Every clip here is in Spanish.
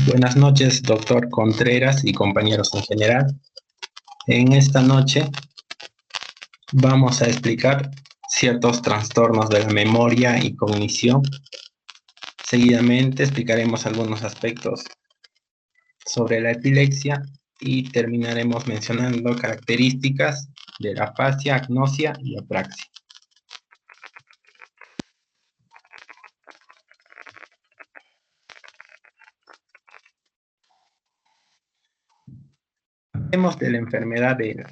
Buenas noches, doctor Contreras y compañeros en general. En esta noche vamos a explicar ciertos trastornos de la memoria y cognición. Seguidamente explicaremos algunos aspectos sobre la epilepsia y terminaremos mencionando características de la afasia, agnosia y apraxia. Hablemos de la enfermedad de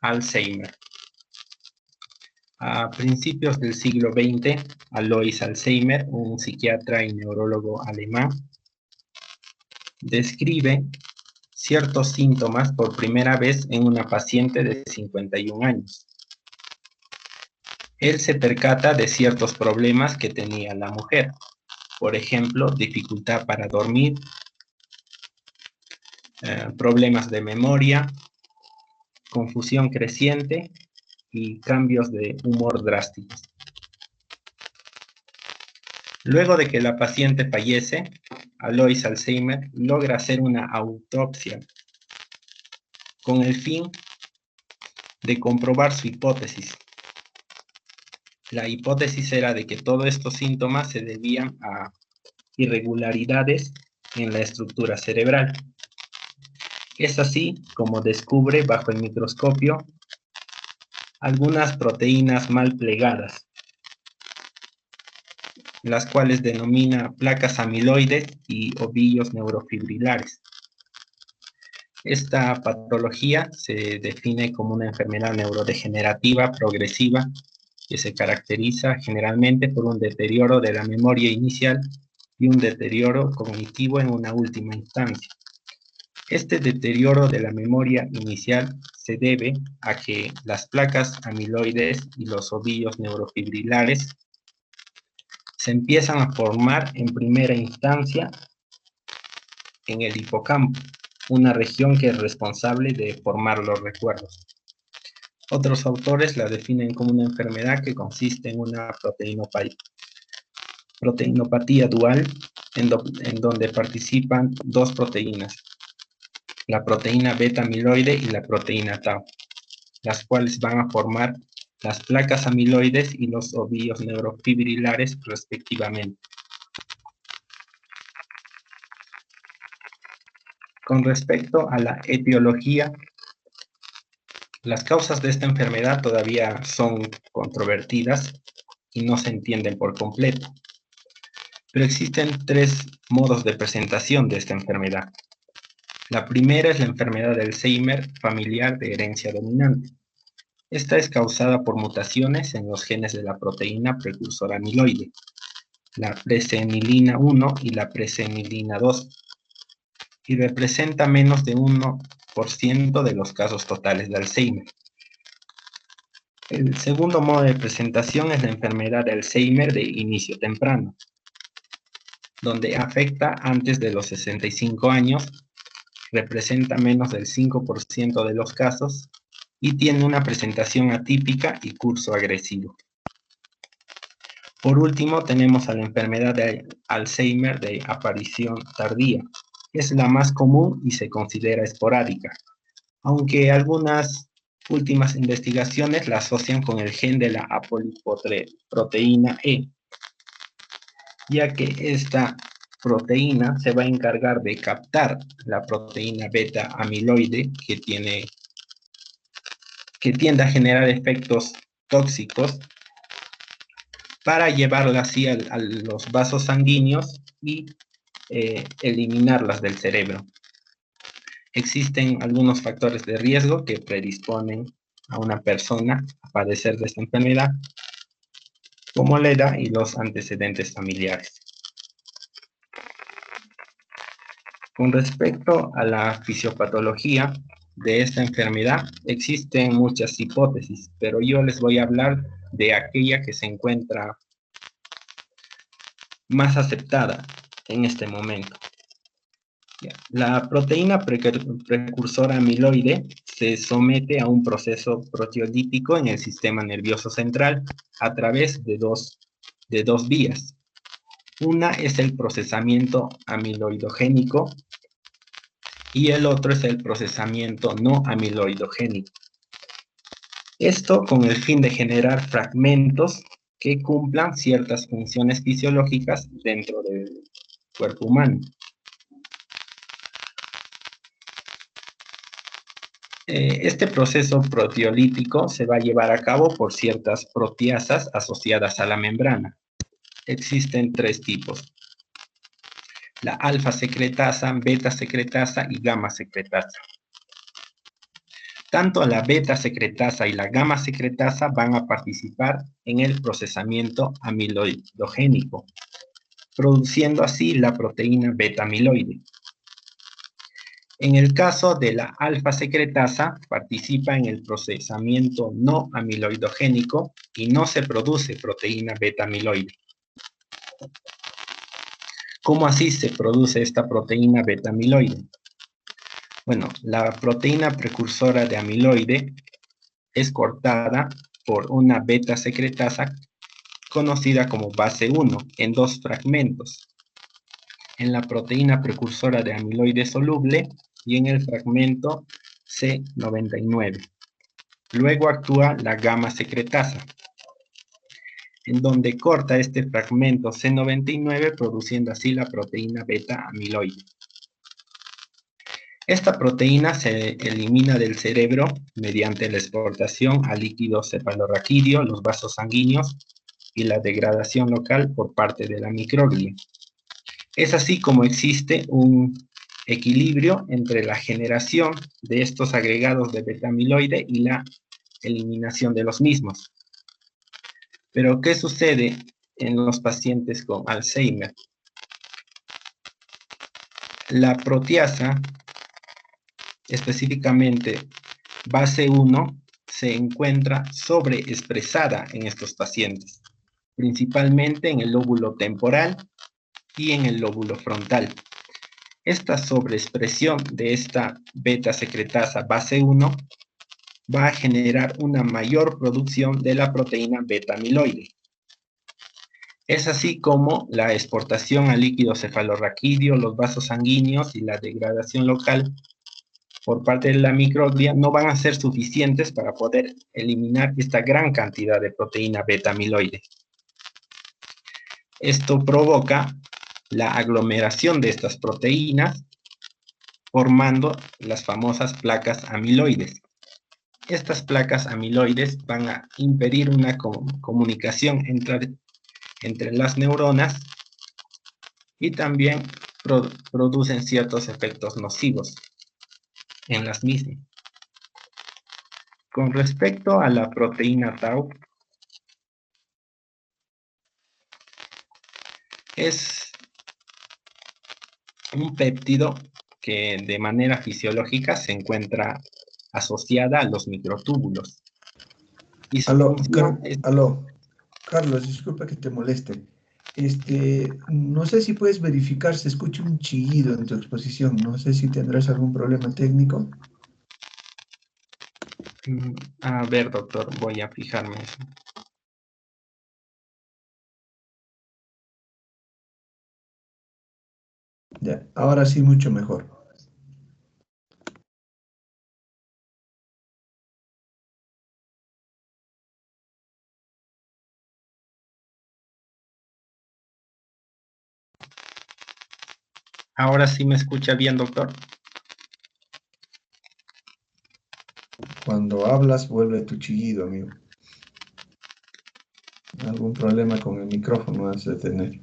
Alzheimer. A principios del siglo XX, Alois Alzheimer, un psiquiatra y neurólogo alemán, describe ciertos síntomas por primera vez en una paciente de 51 años. Él se percata de ciertos problemas que tenía la mujer, por ejemplo, dificultad para dormir, problemas de memoria, confusión creciente y cambios de humor drásticos. Luego de que la paciente fallece, Alois Alzheimer logra hacer una autopsia con el fin de comprobar su hipótesis. La hipótesis era de que todos estos síntomas se debían a irregularidades en la estructura cerebral. Es así como descubre bajo el microscopio algunas proteínas mal plegadas, las cuales denomina placas amiloides y ovillos neurofibrilares. Esta patología se define como una enfermedad neurodegenerativa progresiva que se caracteriza generalmente por un deterioro de la memoria inicial y un deterioro cognitivo en una última instancia. Este deterioro de la memoria inicial se debe a que las placas amiloides y los ovillos neurofibrilares se empiezan a formar en primera instancia en el hipocampo, una región que es responsable de formar los recuerdos. Otros autores la definen como una enfermedad que consiste en una proteinopatía dual en donde participan dos proteínas, la proteína beta amiloide y la proteína tau, las cuales van a formar las placas amiloides y los ovillos neurofibrilares respectivamente. Con respecto a la etiología, las causas de esta enfermedad todavía son controvertidas y no se entienden por completo. Pero existen tres modos de presentación de esta enfermedad. La primera es la enfermedad de Alzheimer familiar de herencia dominante. Esta es causada por mutaciones en los genes de la proteína precursora amiloide, la presenilina 1 y la presenilina 2, y representa menos de 1% de los casos totales de Alzheimer. El segundo modo de presentación es la enfermedad de Alzheimer de inicio temprano, donde afecta antes de los 65 años, representa menos del 5% de los casos y tiene una presentación atípica y curso agresivo. Por último, tenemos a la enfermedad de Alzheimer de aparición tardía. Es la más común y se considera esporádica, aunque algunas últimas investigaciones la asocian con el gen de la apolipoproteína E, ya que esta proteína se va a encargar de captar la proteína beta amiloide que tiende a generar efectos tóxicos para llevarla así a los vasos sanguíneos y eliminarlas del cerebro. Existen algunos factores de riesgo que predisponen a una persona a padecer de esta enfermedad, como la edad y los antecedentes familiares. Con respecto a la fisiopatología de esta enfermedad, existen muchas hipótesis, pero yo les voy a hablar de aquella que se encuentra más aceptada en este momento. La proteína precursora amiloide se somete a un proceso proteolítico en el sistema nervioso central a través de dos vías. Una es el procesamiento amiloidogénico, y el otro es el procesamiento no amiloidogénico. Esto con el fin de generar fragmentos que cumplan ciertas funciones fisiológicas dentro del cuerpo humano. Este proceso proteolítico se va a llevar a cabo por ciertas proteasas asociadas a la membrana. Existen tres tipos: la alfa secretasa, beta secretasa y gamma secretasa. Tanto la beta secretasa y la gamma secretasa van a participar en el procesamiento amiloidogénico, produciendo así la proteína beta amiloide. En el caso de la alfa secretasa, participa en el procesamiento no amiloidogénico y no se produce proteína beta amiloide. ¿Cómo así se produce esta proteína beta amiloide? Bueno, la proteína precursora de amiloide es cortada por una beta secretasa conocida como base 1 en dos fragmentos, en la proteína precursora de amiloide soluble y en el fragmento C99. Luego actúa la gamma secretasa, en donde corta este fragmento C99, produciendo así la proteína beta amiloide. Esta proteína se elimina del cerebro mediante la exportación al líquido cefalorraquídeo, los vasos sanguíneos y la degradación local por parte de la microglia. Es así como existe un equilibrio entre la generación de estos agregados de beta-amiloide y la eliminación de los mismos. Pero, ¿qué sucede en los pacientes con Alzheimer? La proteasa, específicamente base 1, se encuentra sobreexpresada en estos pacientes, principalmente en el lóbulo temporal y en el lóbulo frontal. Esta sobreexpresión de esta beta secretasa base 1 va a generar una mayor producción de la proteína beta amiloide. Es así como la exportación al líquido cefalorraquídeo, los vasos sanguíneos y la degradación local por parte de la microglia no van a ser suficientes para poder eliminar esta gran cantidad de proteína beta amiloide. Esto provoca la aglomeración de estas proteínas, formando las famosas placas amiloides. Estas placas amiloides van a impedir una comunicación entre las neuronas y también producen ciertos efectos nocivos en las mismas. Con respecto a la proteína tau, es un péptido que de manera fisiológica se encuentra asociada a los microtúbulos. Y su función es... Aló, Carlos, disculpa que te moleste. No sé si puedes verificar, se escucha un chillido en tu exposición. No sé si tendrás algún problema técnico. A ver, doctor, voy a fijarme eso. Ya, ahora sí, mucho mejor. ¿Ahora sí me escucha bien, doctor? Cuando hablas, vuelve tu chillido, amigo. Algún problema con el micrófono has de tener.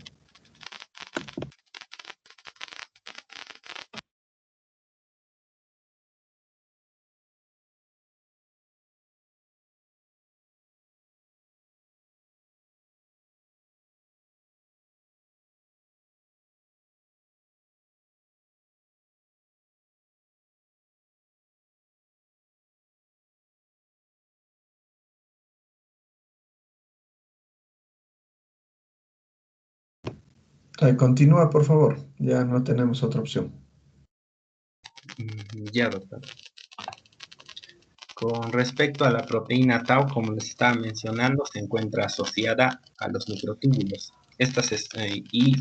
Continúa, por favor. Ya no tenemos otra opción. Ya, doctor. Con respecto a la proteína tau, como les estaba mencionando, se encuentra asociada a los microtúbulos. Y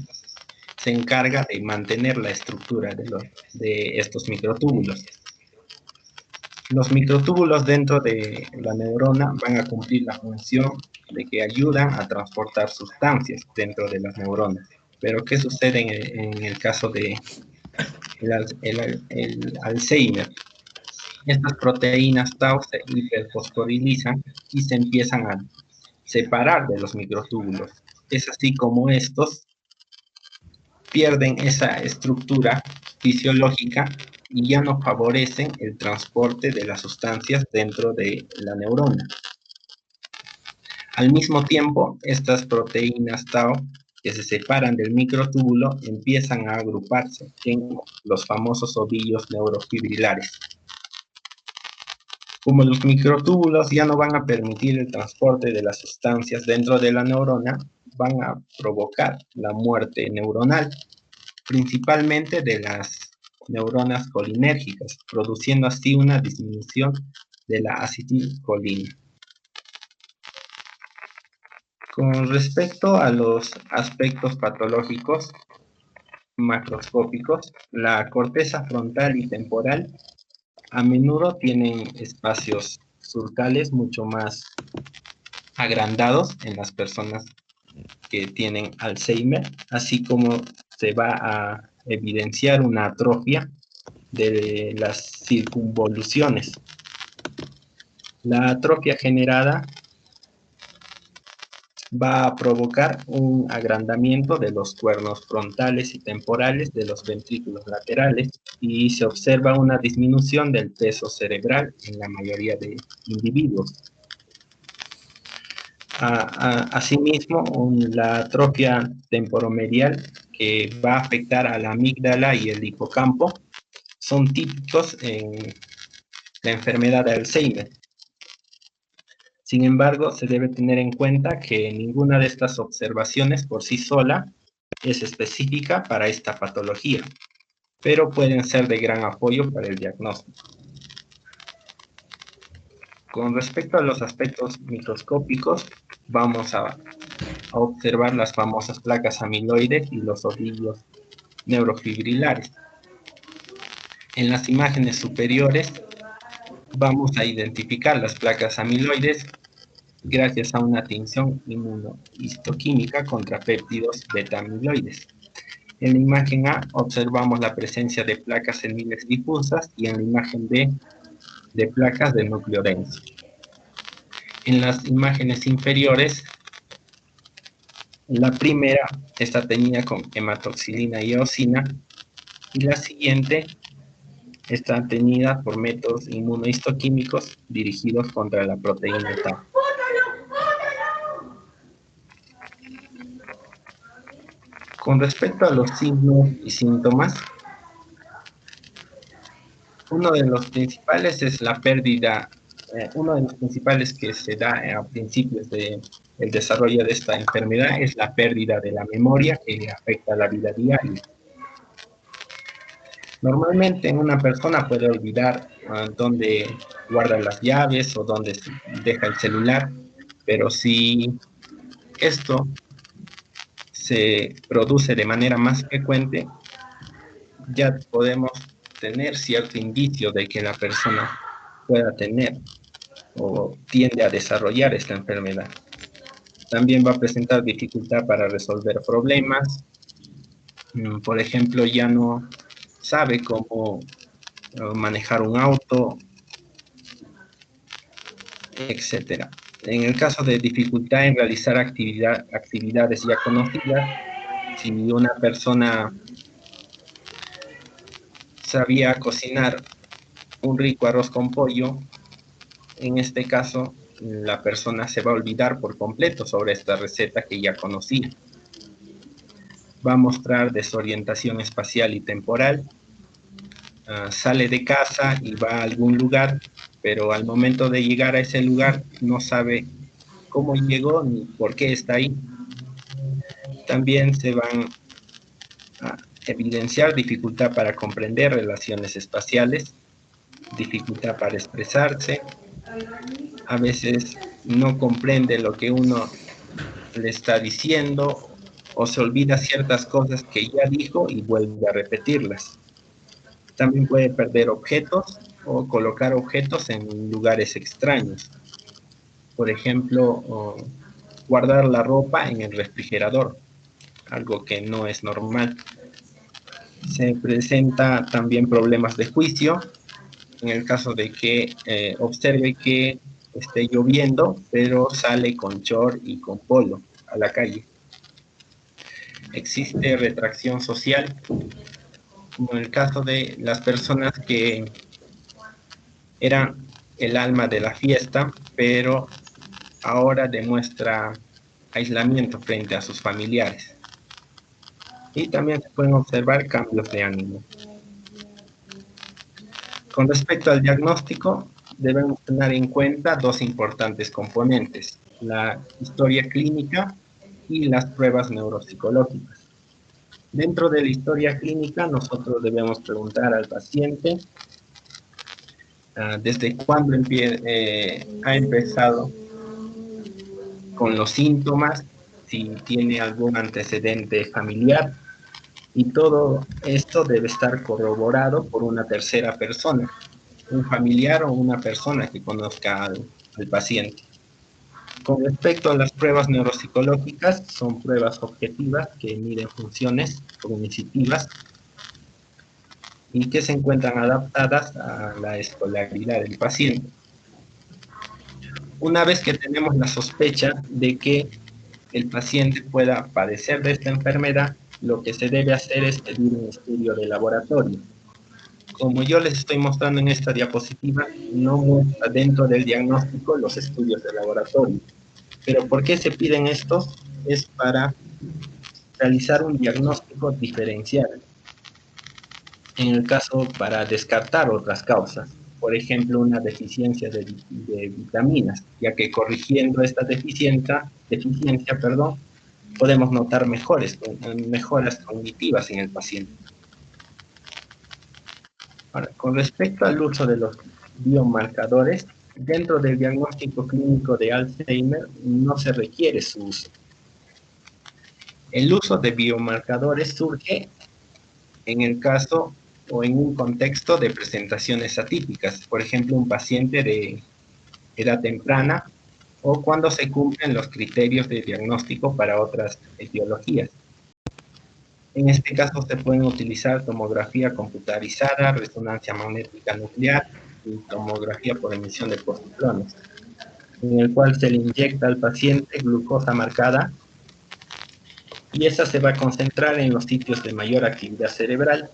se encarga de mantener la estructura de estos microtúbulos. Los microtúbulos dentro de la neurona van a cumplir la función de que ayudan a transportar sustancias dentro de las neuronas. Pero ¿qué sucede en el caso de el Alzheimer? Estas proteínas tau se hiperfosforilizan y se empiezan a separar de los microtúbulos. Es así como estos pierden esa estructura fisiológica y ya no favorecen el transporte de las sustancias dentro de la neurona. Al mismo tiempo, estas proteínas tau que se separan del microtúbulo empiezan a agruparse en los famosos ovillos neurofibrilares. Como los microtúbulos ya no van a permitir el transporte de las sustancias dentro de la neurona, van a provocar la muerte neuronal, principalmente de las neuronas colinérgicas, produciendo así una disminución de la acetilcolina. Con respecto a los aspectos patológicos macroscópicos, la corteza frontal y temporal a menudo tienen espacios surcales mucho más agrandados en las personas que tienen Alzheimer, así como se va a evidenciar una atrofia de las circunvoluciones. La atrofia generada va a provocar un agrandamiento de los cuernos frontales y temporales de los ventrículos laterales y se observa una disminución del peso cerebral en la mayoría de individuos. Asimismo, la atrofia temporomedial que va a afectar a la amígdala y el hipocampo son típicos en la enfermedad de Alzheimer. Sin embargo, se debe tener en cuenta que ninguna de estas observaciones por sí sola es específica para esta patología, pero pueden ser de gran apoyo para el diagnóstico. Con respecto a los aspectos microscópicos, vamos a observar las famosas placas amiloides y los ovillos neurofibrilares. En las imágenes superiores vamos a identificar las placas amiloides gracias a una tinción inmunohistoquímica contra péptidos beta-amiloides. En la imagen A observamos la presencia de placas seniles difusas y en la imagen B de placas de núcleo denso. En las imágenes inferiores, la primera está teñida con hematoxilina y eosina y la siguiente está teñida por métodos inmunohistoquímicos dirigidos contra la proteína tau. Con respecto a los signos y síntomas, uno de los principales es la pérdida, uno de los principales que se da a principios del desarrollo de esta enfermedad es la pérdida de la memoria que afecta la vida diaria. Normalmente una persona puede olvidar dónde guarda las llaves o dónde deja el celular, pero si esto se produce de manera más frecuente, ya podemos tener cierto indicio de que la persona pueda tener o tiende a desarrollar esta enfermedad. También va a presentar dificultad para resolver problemas. Por ejemplo, ya no sabe cómo manejar un auto, etc. En el caso de dificultad en realizar actividades ya conocidas, si una persona sabía cocinar un rico arroz con pollo, en este caso la persona se va a olvidar por completo sobre esta receta que ya conocía. Va a mostrar desorientación espacial y temporal. Sale de casa y va a algún lugar, pero al momento de llegar a ese lugar no sabe cómo llegó ni por qué está ahí. También se van a evidenciar dificultad para comprender relaciones espaciales, dificultad para expresarse, a veces no comprende lo que uno le está diciendo o se olvida ciertas cosas que ya dijo y vuelve a repetirlas. También puede perder objetos o colocar objetos en lugares extraños. Por ejemplo, guardar la ropa en el refrigerador, algo que no es normal. Se presenta también problemas de juicio en el caso de que observe que esté lloviendo, pero sale con short y con polo a la calle. Existe retracción social, como en el caso de las personas que eran el alma de la fiesta, pero ahora demuestra aislamiento frente a sus familiares. Y también se pueden observar cambios de ánimo. Con respecto al diagnóstico, debemos tener en cuenta dos importantes componentes: la historia clínica y las pruebas neuropsicológicas. Dentro de la historia clínica, nosotros debemos preguntar al paciente desde cuándo ha empezado con los síntomas, si tiene algún antecedente familiar, y todo esto debe estar corroborado por una tercera persona, un familiar o una persona que conozca al paciente. Con respecto a las pruebas neuropsicológicas, son pruebas objetivas que miden funciones cognitivas y que se encuentran adaptadas a la escolaridad del paciente. Una vez que tenemos la sospecha de que el paciente pueda padecer de esta enfermedad, lo que se debe hacer es pedir un estudio de laboratorio. Como yo les estoy mostrando en esta diapositiva, no muestra dentro del diagnóstico los estudios de laboratorio. Pero ¿por qué se piden estos? Es para realizar un diagnóstico diferencial. En el caso, para descartar otras causas. Por ejemplo, una deficiencia de vitaminas, ya que corrigiendo esta deficiencia, podemos notar mejoras cognitivas en el paciente. Ahora, con respecto al uso de los biomarcadores, dentro del diagnóstico clínico de Alzheimer no se requiere su uso. El uso de biomarcadores surge en el caso o en un contexto de presentaciones atípicas, por ejemplo, un paciente de edad temprana o cuando se cumplen los criterios de diagnóstico para otras etiologías. En este caso se pueden utilizar tomografía computarizada, resonancia magnética nuclear y tomografía por emisión de positrones, en el cual se le inyecta al paciente glucosa marcada y esa se va a concentrar en los sitios de mayor actividad cerebral.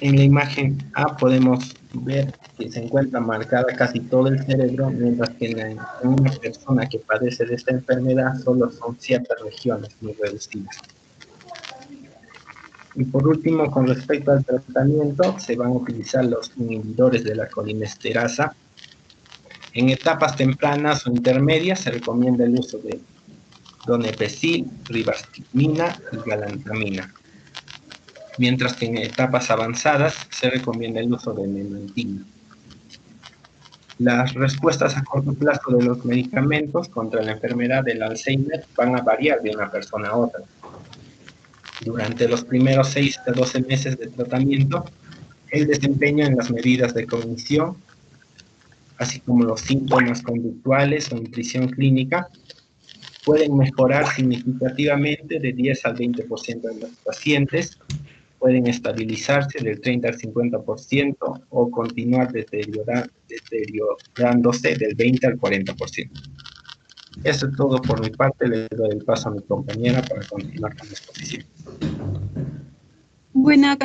En la imagen A podemos ver que se encuentra marcada casi todo el cerebro, mientras que en una persona que padece de esta enfermedad solo son ciertas regiones muy reducidas. Y por último, con respecto al tratamiento, se van a utilizar los inhibidores de la colinesterasa. En etapas tempranas o intermedias se recomienda el uso de donepezil, ribastimina y galantamina, mientras que en etapas avanzadas se recomienda el uso de memantina. Las respuestas a corto plazo de los medicamentos contra la enfermedad del Alzheimer van a variar de una persona a otra. Durante los primeros 6 a 12 meses de tratamiento, el desempeño en las medidas de cognición, así como los síntomas conductuales o intuición clínica, pueden mejorar significativamente de 10 al 20% de los pacientes, pueden estabilizarse del 30 al 50% o continuar deteriorándose del 20 al 40%. Eso es todo por mi parte. Le doy el paso a mi compañera para continuar con la exposición. Bueno,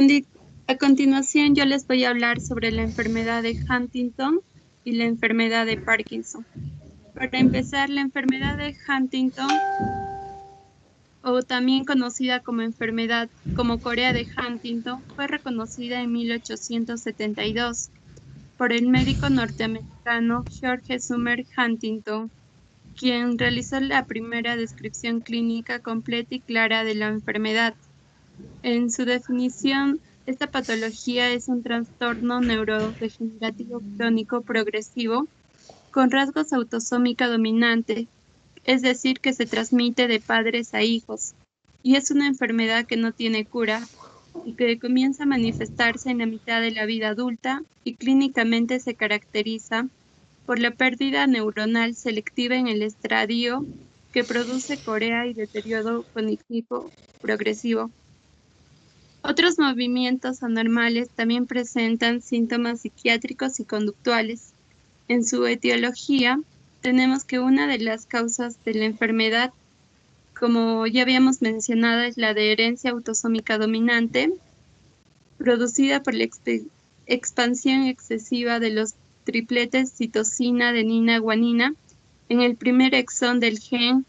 a continuación yo les voy a hablar sobre la enfermedad de Huntington y la enfermedad de Parkinson. Para empezar, la enfermedad de Huntington, o también conocida como Corea de Huntington, fue reconocida en 1872 por el médico norteamericano George Sumner Huntington, quien realizó la primera descripción clínica completa y clara de la enfermedad. En su definición, esta patología es un trastorno neurodegenerativo crónico progresivo con rasgos autosómica dominante es decir, que se transmite de padres a hijos, y es una enfermedad que no tiene cura y que comienza a manifestarse en la mitad de la vida adulta y clínicamente se caracteriza por la pérdida neuronal selectiva en el estradio que produce corea y deterioro cognitivo progresivo. Otros movimientos anormales también presentan síntomas psiquiátricos y conductuales. En su etiología, tenemos que una de las causas de la enfermedad, como ya habíamos mencionado, es la de herencia autosómica dominante, producida por la expansión excesiva de los tripletes citosina, adenina, guanina en el primer exón del gen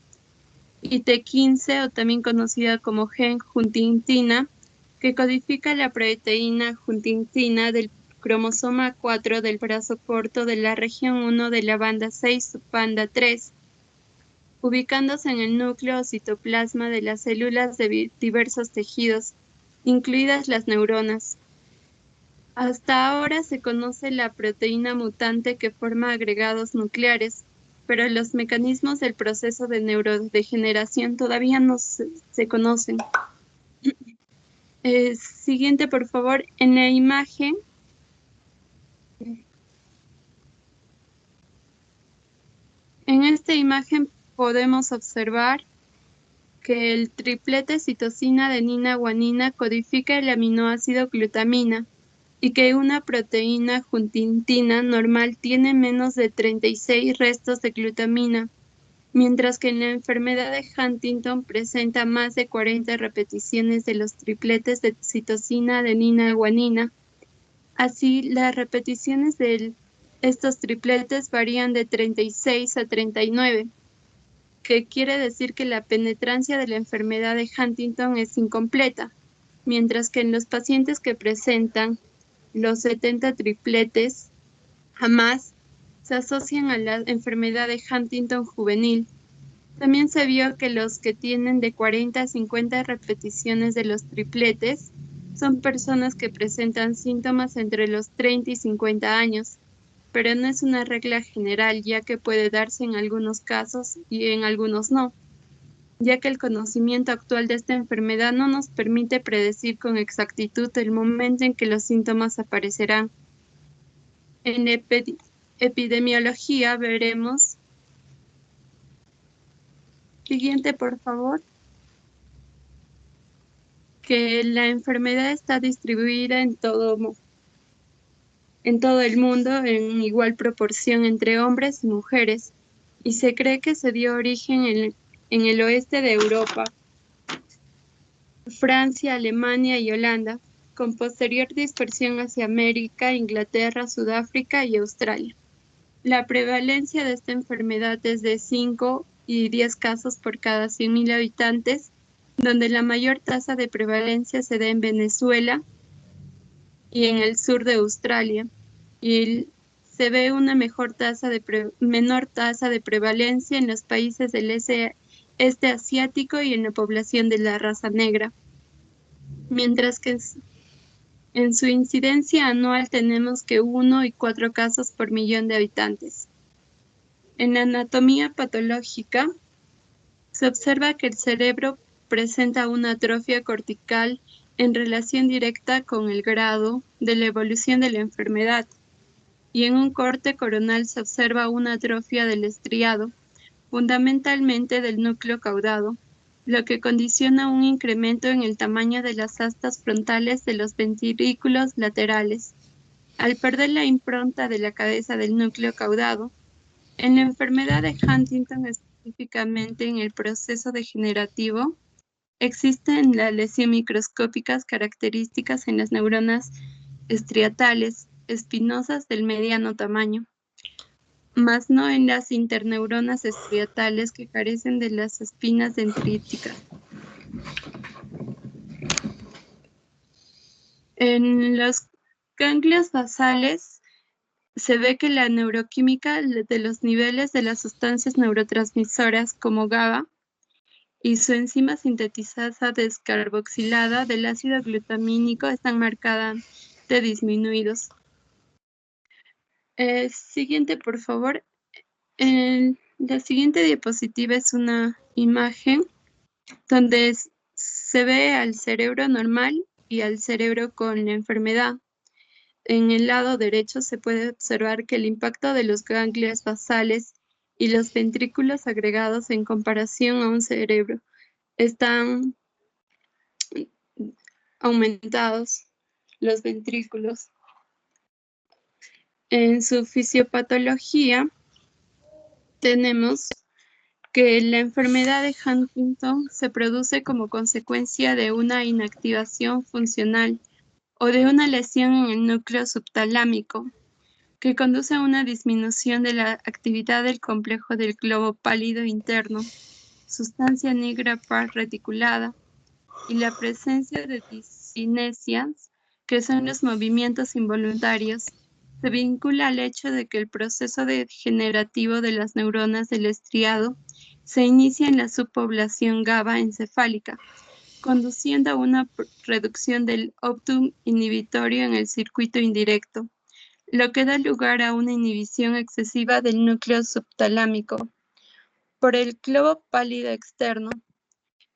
IT15, o también conocida como gen huntingtina, que codifica la proteína huntingtina del cromosoma 4 del brazo corto de la región 1 de la banda 6 subbanda 3, ubicándose en el núcleo o citoplasma de las células de diversos tejidos, incluidas las neuronas. Hasta ahora se conoce la proteína mutante que forma agregados nucleares, pero los mecanismos del proceso de neurodegeneración todavía no se conocen. Siguiente, por favor. En la imagen, en esta imagen podemos observar que el triplete citosina, adenina, guanina codifica el aminoácido glutamina y que una proteína huntingtina normal tiene menos de 36 restos de glutamina, mientras que en la enfermedad de Huntington presenta más de 40 repeticiones de los tripletes de citosina, adenina, guanina. Así, las repeticiones de estos tripletes varían de 36 a 39, que quiere decir que la penetrancia de la enfermedad de Huntington es incompleta, mientras que en los pacientes que presentan los 70 tripletes jamás se asocian a la enfermedad de Huntington juvenil. También se vio que los que tienen de 40 a 50 repeticiones de los tripletes son personas que presentan síntomas entre los 30 y 50 años, pero no es una regla general, ya que puede darse en algunos casos y en algunos no, ya que el conocimiento actual de esta enfermedad no nos permite predecir con exactitud el momento en que los síntomas aparecerán. En epidemiología veremos. Siguiente, por favor. Que la enfermedad está distribuida en todo el mundo en igual proporción entre hombres y mujeres, y se cree que se dio origen en el oeste de Europa, Francia, Alemania y Holanda, con posterior dispersión hacia América, Inglaterra, Sudáfrica y Australia. La prevalencia de esta enfermedad es de 5 y 10 casos por cada 100.000 habitantes, donde la mayor tasa de prevalencia se da en Venezuela y en el sur de Australia, y se ve una menor tasa de prevalencia en los países del este asiático y en la población de la raza negra, mientras que en su incidencia anual tenemos que 1 y 4 casos por millón de habitantes. En la anatomía patológica se observa que el cerebro presenta una atrofia cortical en relación directa con el grado de la evolución de la enfermedad, y en un corte coronal se observa una atrofia del estriado, fundamentalmente del núcleo caudado, lo que condiciona un incremento en el tamaño de las astas frontales de los ventrículos laterales. Al perder la impronta de la cabeza del núcleo caudado, en la enfermedad de Huntington, específicamente en el proceso degenerativo, existen las lesiones microscópicas características en las neuronas estriatales espinosas del mediano tamaño, mas no en las interneuronas estriatales que carecen de las espinas dendríticas. En los ganglios basales se ve que la neuroquímica de los niveles de las sustancias neurotransmisoras como GABA y su enzima sintetizada descarboxilada del ácido glutamínico están marcadamente disminuidos. Siguiente, por favor. En La siguiente diapositiva es una imagen donde se ve al cerebro normal y al cerebro con la enfermedad. En el lado derecho se puede observar que el impacto de los ganglios basales y los ventrículos agregados en comparación a un cerebro están aumentados, los ventrículos. En su fisiopatología tenemos que la enfermedad de Huntington se produce como consecuencia de una inactivación funcional o de una lesión en el núcleo subtalámico, que conduce a una disminución de la actividad del complejo del globo pálido interno, sustancia negra par reticulada, y la presencia de discinesias, que son los movimientos involuntarios, se vincula al hecho de que el proceso degenerativo de las neuronas del estriado se inicia en la subpoblación GABA encefálica, conduciendo a una reducción del optum inhibitorio en el circuito indirecto, lo que da lugar a una inhibición excesiva del núcleo subtalámico por el globo pálido externo.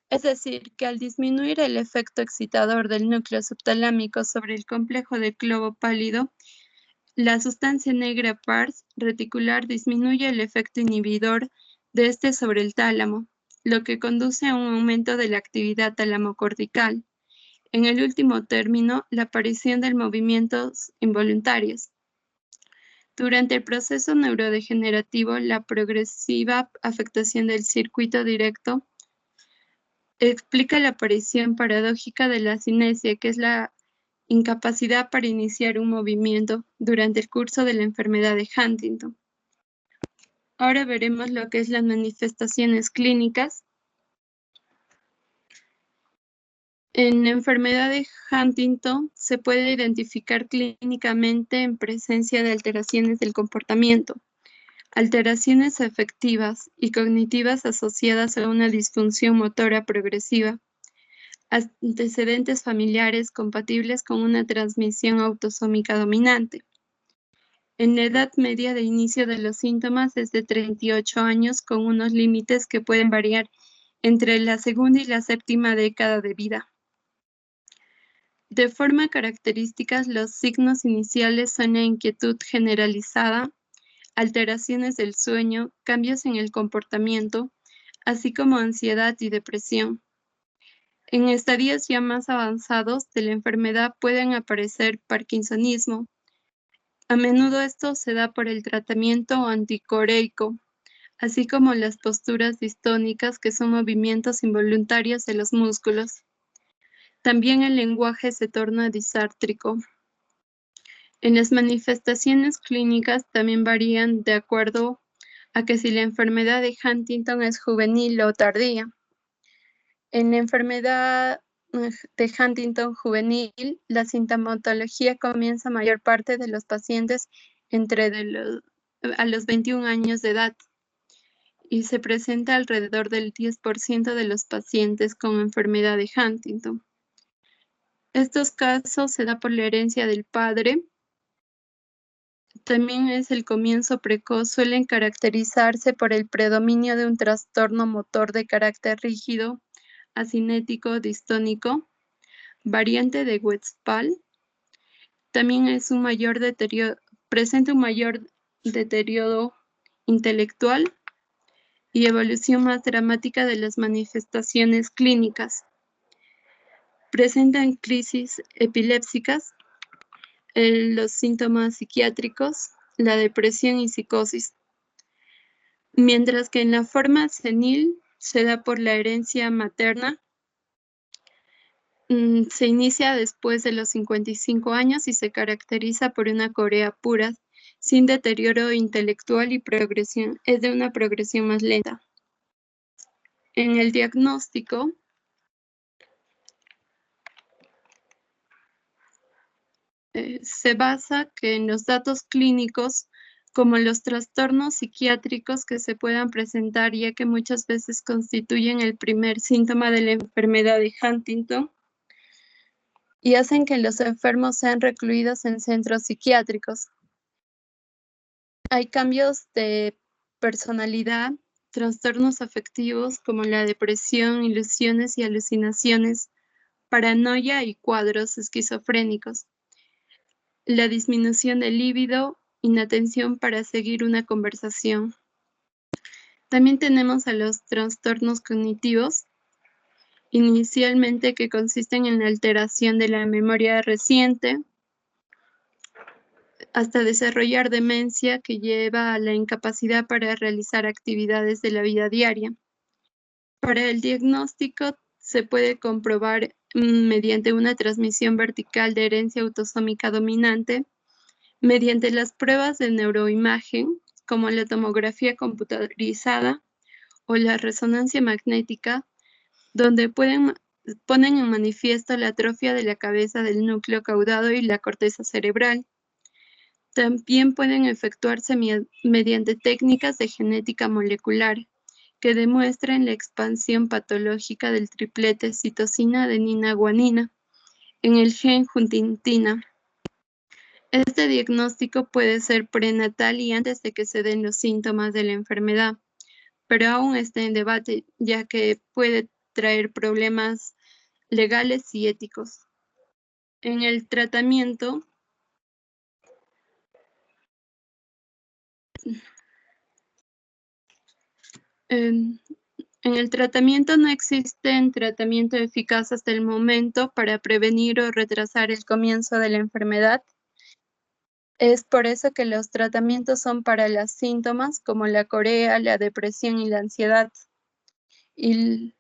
Es decir, que al disminuir el efecto excitador del núcleo subtalámico sobre el complejo del globo pálido, la sustancia negra pars reticular disminuye el efecto inhibidor de este sobre el tálamo, lo que conduce a un aumento de la actividad talamocortical. En el último término, la aparición de movimientos involuntarios. Durante el proceso neurodegenerativo, la progresiva afectación del circuito directo explica la aparición paradójica de la cinesia, que es la incapacidad para iniciar un movimiento durante el curso de la enfermedad de Huntington. Ahora veremos lo que es las manifestaciones clínicas. En la enfermedad de Huntington se puede identificar clínicamente en presencia de alteraciones del comportamiento, alteraciones afectivas y cognitivas asociadas a una disfunción motora progresiva, antecedentes familiares compatibles con una transmisión autosómica dominante. En la edad media de inicio de los síntomas es de 38 años, con unos límites que pueden variar entre la segunda y la séptima década de vida. De forma característica, los signos iniciales son la inquietud generalizada, alteraciones del sueño, cambios en el comportamiento, así como ansiedad y depresión. En estadios ya más avanzados de la enfermedad pueden aparecer parkinsonismo. A menudo esto se da por el tratamiento anticoreico, así como las posturas distónicas, que son movimientos involuntarios de los músculos. También el lenguaje se torna disártrico. En las manifestaciones clínicas también varían de acuerdo a que si la enfermedad de Huntington es juvenil o tardía. En la enfermedad de Huntington juvenil, la sintomatología comienza mayor parte de los pacientes a los 21 años de edad y se presenta alrededor del 10% de los pacientes con enfermedad de Huntington. Estos casos se da por la herencia del padre. También es el comienzo precoz, suelen caracterizarse por el predominio de un trastorno motor de carácter rígido, asinético, distónico, variante de Westphal. También es presenta un mayor deterioro intelectual y evolución más dramática de las manifestaciones clínicas. Presentan crisis epilépticas, los síntomas psiquiátricos, la depresión y psicosis. Mientras que en la forma senil se da por la herencia materna, se inicia después de los 55 años y se caracteriza por una corea pura, sin deterioro intelectual y progresión, es de una progresión más lenta. En el diagnóstico, se basa que en los datos clínicos, como los trastornos psiquiátricos que se puedan presentar, ya que muchas veces constituyen el primer síntoma de la enfermedad de Huntington, y hacen que los enfermos sean recluidos en centros psiquiátricos. Hay cambios de personalidad, trastornos afectivos como la depresión, ilusiones y alucinaciones, paranoia y cuadros esquizofrénicos, la disminución del líbido, inatención para seguir una conversación. También tenemos a los trastornos cognitivos, inicialmente que consisten en la alteración de la memoria reciente, hasta desarrollar demencia que lleva a la incapacidad para realizar actividades de la vida diaria. Para el diagnóstico se puede comprobar mediante una transmisión vertical de herencia autosómica dominante, mediante las pruebas de neuroimagen, como la tomografía computarizada o la resonancia magnética, donde ponen en manifiesto la atrofia de la cabeza del núcleo caudado y la corteza cerebral. También pueden efectuarse mediante técnicas de genética molecular, que demuestran la expansión patológica del triplete citosina, adenina, guanina en el gen huntingtina. Este diagnóstico puede ser prenatal y antes de que se den los síntomas de la enfermedad, pero aún está en debate, ya que puede traer problemas legales y éticos. En el tratamiento, no existe tratamiento eficaz hasta el momento para prevenir o retrasar el comienzo de la enfermedad. Es por eso que los tratamientos son para los síntomas como la corea, la depresión y la ansiedad. Y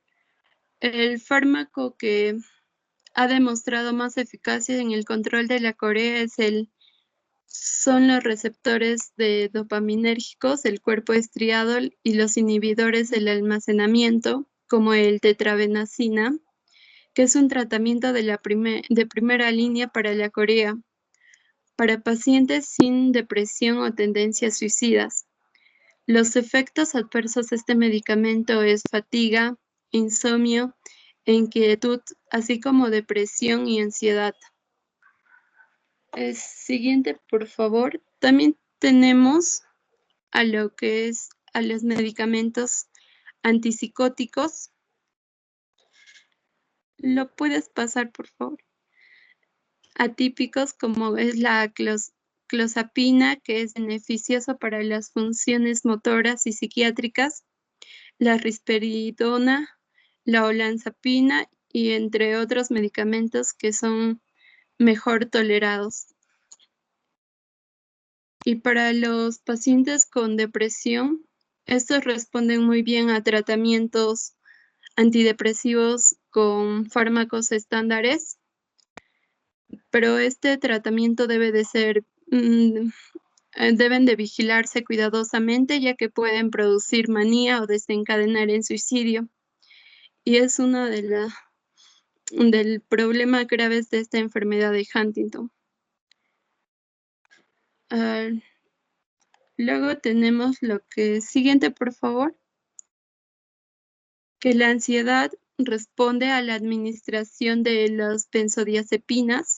el fármaco que ha demostrado más eficacia en el control de la corea son los receptores de dopaminérgicos, el cuerpo estriado y los inhibidores del almacenamiento, como el tetrabenazina, que es un tratamiento de primera línea para la corea, para pacientes sin depresión o tendencias suicidas. Los efectos adversos de este medicamento es fatiga, insomnio e inquietud, así como depresión y ansiedad. Siguiente, por favor. También tenemos a los medicamentos antipsicóticos. ¿Lo puedes pasar, por favor? Atípicos, como es la clozapina, que es beneficioso para las funciones motoras y psiquiátricas, la risperidona, la olanzapina y entre otros medicamentos que son mejor tolerados. Y para los pacientes con depresión, estos responden muy bien a tratamientos antidepresivos con fármacos estándares, pero este tratamiento deben de vigilarse cuidadosamente, ya que pueden producir manía o desencadenar en suicidio. Y es uno del problema graves de esta enfermedad de Huntington. Luego tenemos lo que siguiente, por favor. Que la ansiedad responde a la administración de las benzodiazepinas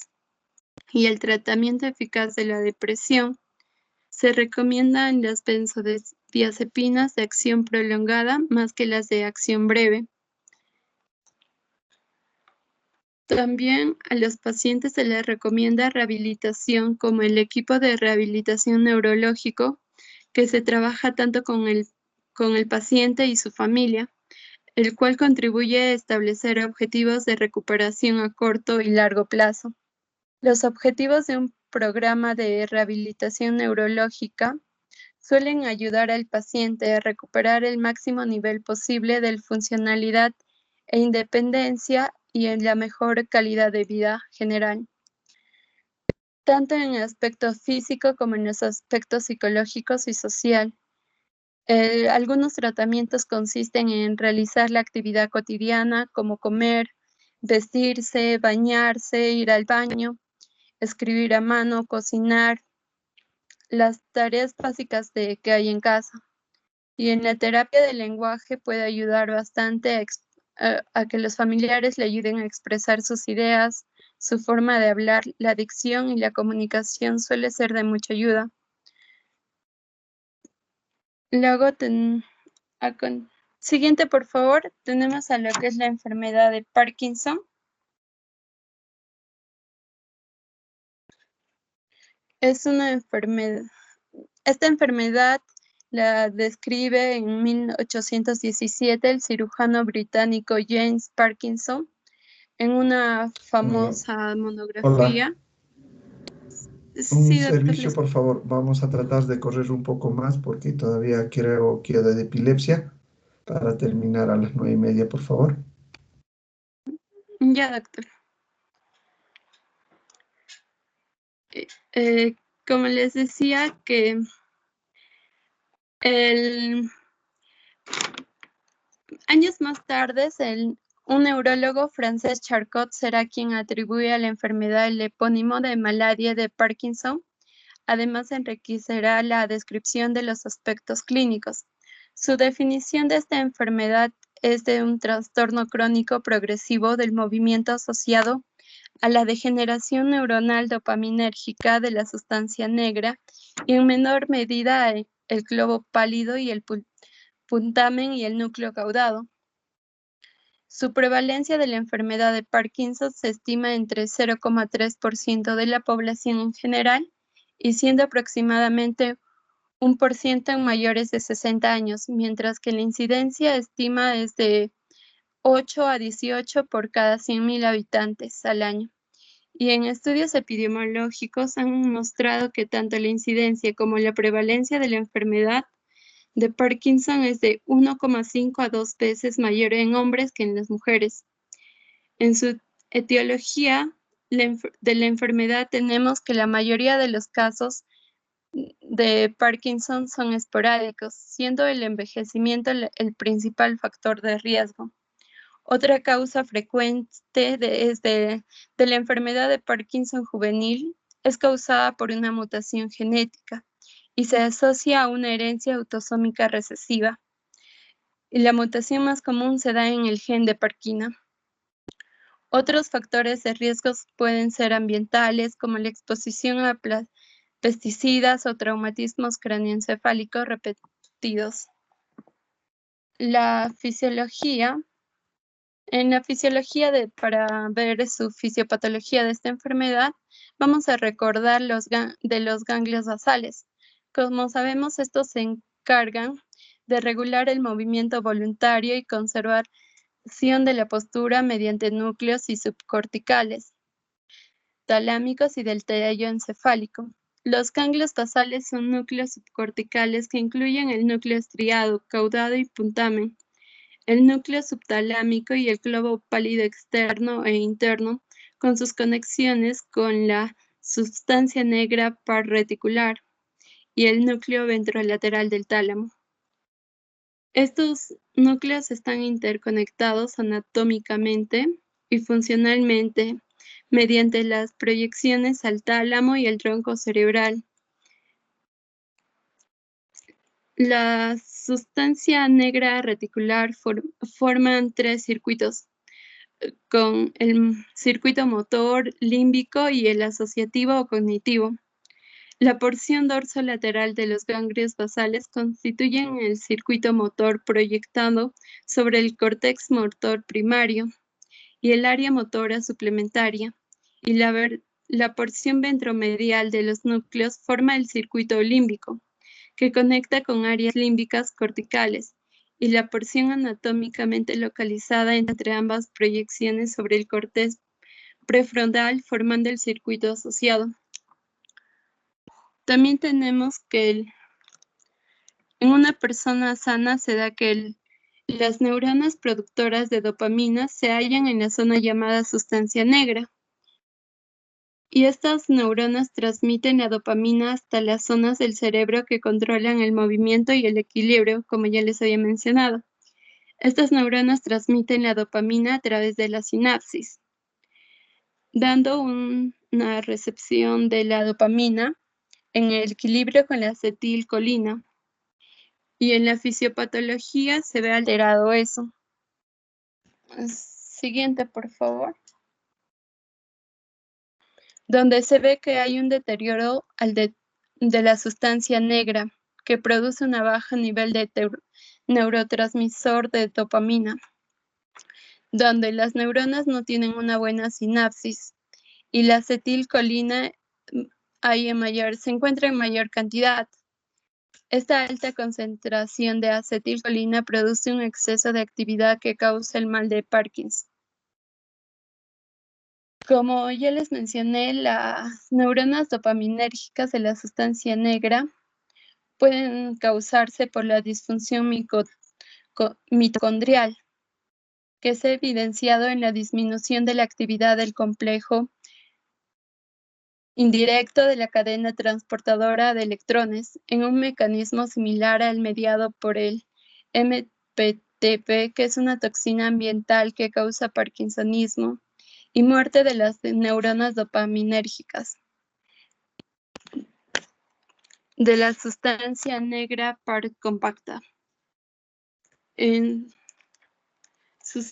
y el tratamiento eficaz de la depresión. Se recomiendan las benzodiazepinas de acción prolongada más que las de acción breve. También a los pacientes se les recomienda rehabilitación como el equipo de rehabilitación neurológico, que se trabaja tanto con el paciente y su familia, el cual contribuye a establecer objetivos de recuperación a corto y largo plazo. Los objetivos de un programa de rehabilitación neurológica suelen ayudar al paciente a recuperar el máximo nivel posible de funcionalidad e independencia y en la mejor calidad de vida general, tanto en el aspecto físico como en los aspectos psicológicos y social. Algunos tratamientos consisten en realizar la actividad cotidiana como comer, vestirse, bañarse, ir al baño, escribir a mano, cocinar, las tareas básicas que hay en casa. Y en la terapia del lenguaje puede ayudar bastante a que los familiares le ayuden a expresar sus ideas, su forma de hablar. La dicción y la comunicación suele ser de mucha ayuda. Luego, siguiente, por favor, tenemos a lo que es la enfermedad de Parkinson. Es una enfermedad. Esta enfermedad la describe en 1817 el cirujano británico James Parkinson en una famosa monografía. Hola. Un Sí, doctor. servicio, por favor. Vamos a tratar de correr un poco más porque todavía creo que de epilepsia para terminar a las 9:30, por favor. Ya, doctor. Como les decía que años más tarde, un neurólogo francés, Charcot, será quien atribuye a la enfermedad el epónimo de malaria de Parkinson. Además, enriquecerá la descripción de los aspectos clínicos. Su definición de esta enfermedad es de un trastorno crónico progresivo del movimiento asociado a la degeneración neuronal dopaminérgica de la sustancia negra y en menor medida el globo pálido y el puntamen y el núcleo caudado. Su prevalencia de la enfermedad de Parkinson se estima entre 0,3% de la población en general y siendo aproximadamente 1% en mayores de 60 años, mientras que la incidencia estima es de 8 a 18 por cada 100.000 habitantes al año. Y en estudios epidemiológicos han mostrado que tanto la incidencia como la prevalencia de la enfermedad de Parkinson es de 1,5 a 2 veces mayor en hombres que en las mujeres. En su etiología de la enfermedad tenemos que la mayoría de los casos de Parkinson son esporádicos, siendo el envejecimiento el principal factor de riesgo. Otra causa frecuente de la enfermedad de Parkinson juvenil es causada por una mutación genética y se asocia a una herencia autosómica recesiva. Y la mutación más común se da en el gen de Parkina. Otros factores de riesgos pueden ser ambientales, como la exposición a pesticidas o traumatismos craneoencefálicos repetidos. La fisiología. En la fisiología para ver su fisiopatología de esta enfermedad, vamos a recordar de los ganglios basales. Como sabemos, estos se encargan de regular el movimiento voluntario y conservación de la postura mediante núcleos y subcorticales, talámicos y del tallo encefálico. Los ganglios basales son núcleos subcorticales que incluyen el núcleo estriado, caudado y puntamen, el núcleo subtalámico y el globo pálido externo e interno, con sus conexiones con la sustancia negra parreticular y el núcleo ventrolateral del tálamo. Estos núcleos están interconectados anatómicamente y funcionalmente mediante las proyecciones al tálamo y el tronco cerebral. La sustancia negra reticular forman tres circuitos, con el circuito motor, límbico y el asociativo o cognitivo. La porción dorsolateral de los ganglios basales constituyen el circuito motor proyectado sobre el córtex motor primario y el área motora suplementaria, y la porción ventromedial de los núcleos forma el circuito límbico, que conecta con áreas límbicas corticales, y la porción anatómicamente localizada entre ambas proyecciones sobre el córtex prefrontal formando el circuito asociado. También tenemos que en una persona sana se da que las neuronas productoras de dopamina se hallan en la zona llamada sustancia negra, y estas neuronas transmiten la dopamina hasta las zonas del cerebro que controlan el movimiento y el equilibrio, como ya les había mencionado. Estas neuronas transmiten la dopamina a través de la sinapsis, dando una recepción de la dopamina en el equilibrio con la acetilcolina. Y en la fisiopatología se ve alterado eso. Siguiente, por favor. Donde se ve que hay un deterioro de la sustancia negra, que produce una baja nivel de neurotransmisor de dopamina, donde las neuronas no tienen una buena sinapsis y la acetilcolina se encuentra en mayor cantidad. Esta alta concentración de acetilcolina produce un exceso de actividad que causa el mal de Parkinson. Como ya les mencioné, las neuronas dopaminérgicas de la sustancia negra pueden causarse por la disfunción mitocondrial, que se ha evidenciado en la disminución de la actividad del complejo indirecto de la cadena transportadora de electrones, en un mecanismo similar al mediado por el MPTP, que es una toxina ambiental que causa parkinsonismo y muerte de las neuronas dopaminérgicas de la sustancia negra compacta. En sus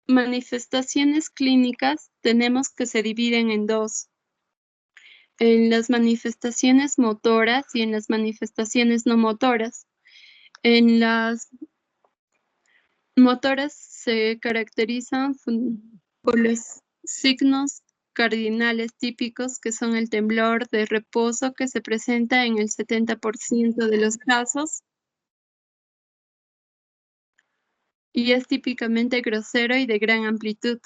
manifestaciones clínicas tenemos que se dividen en dos: en las manifestaciones motoras y en las manifestaciones no motoras. En las motoras se caracterizan por los signos cardinales típicos, que son el temblor de reposo, que se presenta en el 70% de los casos y es típicamente grosero y de gran amplitud,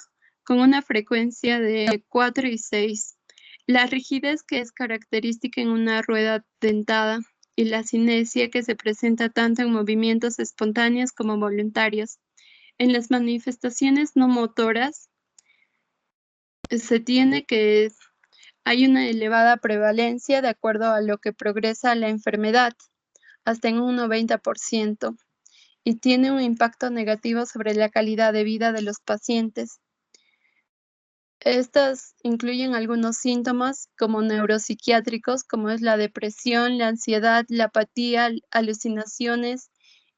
con una frecuencia de 4 y 6. La rigidez, que es característica en una rueda dentada, y la cinesia, que se presenta tanto en movimientos espontáneos como voluntarios. En las manifestaciones no motoras se tiene que hay una elevada prevalencia de acuerdo a lo que progresa la enfermedad, hasta en un 90%, y tiene un impacto negativo sobre la calidad de vida de los pacientes. Estas incluyen algunos síntomas como neuropsiquiátricos, como es la depresión, la ansiedad, la apatía, alucinaciones,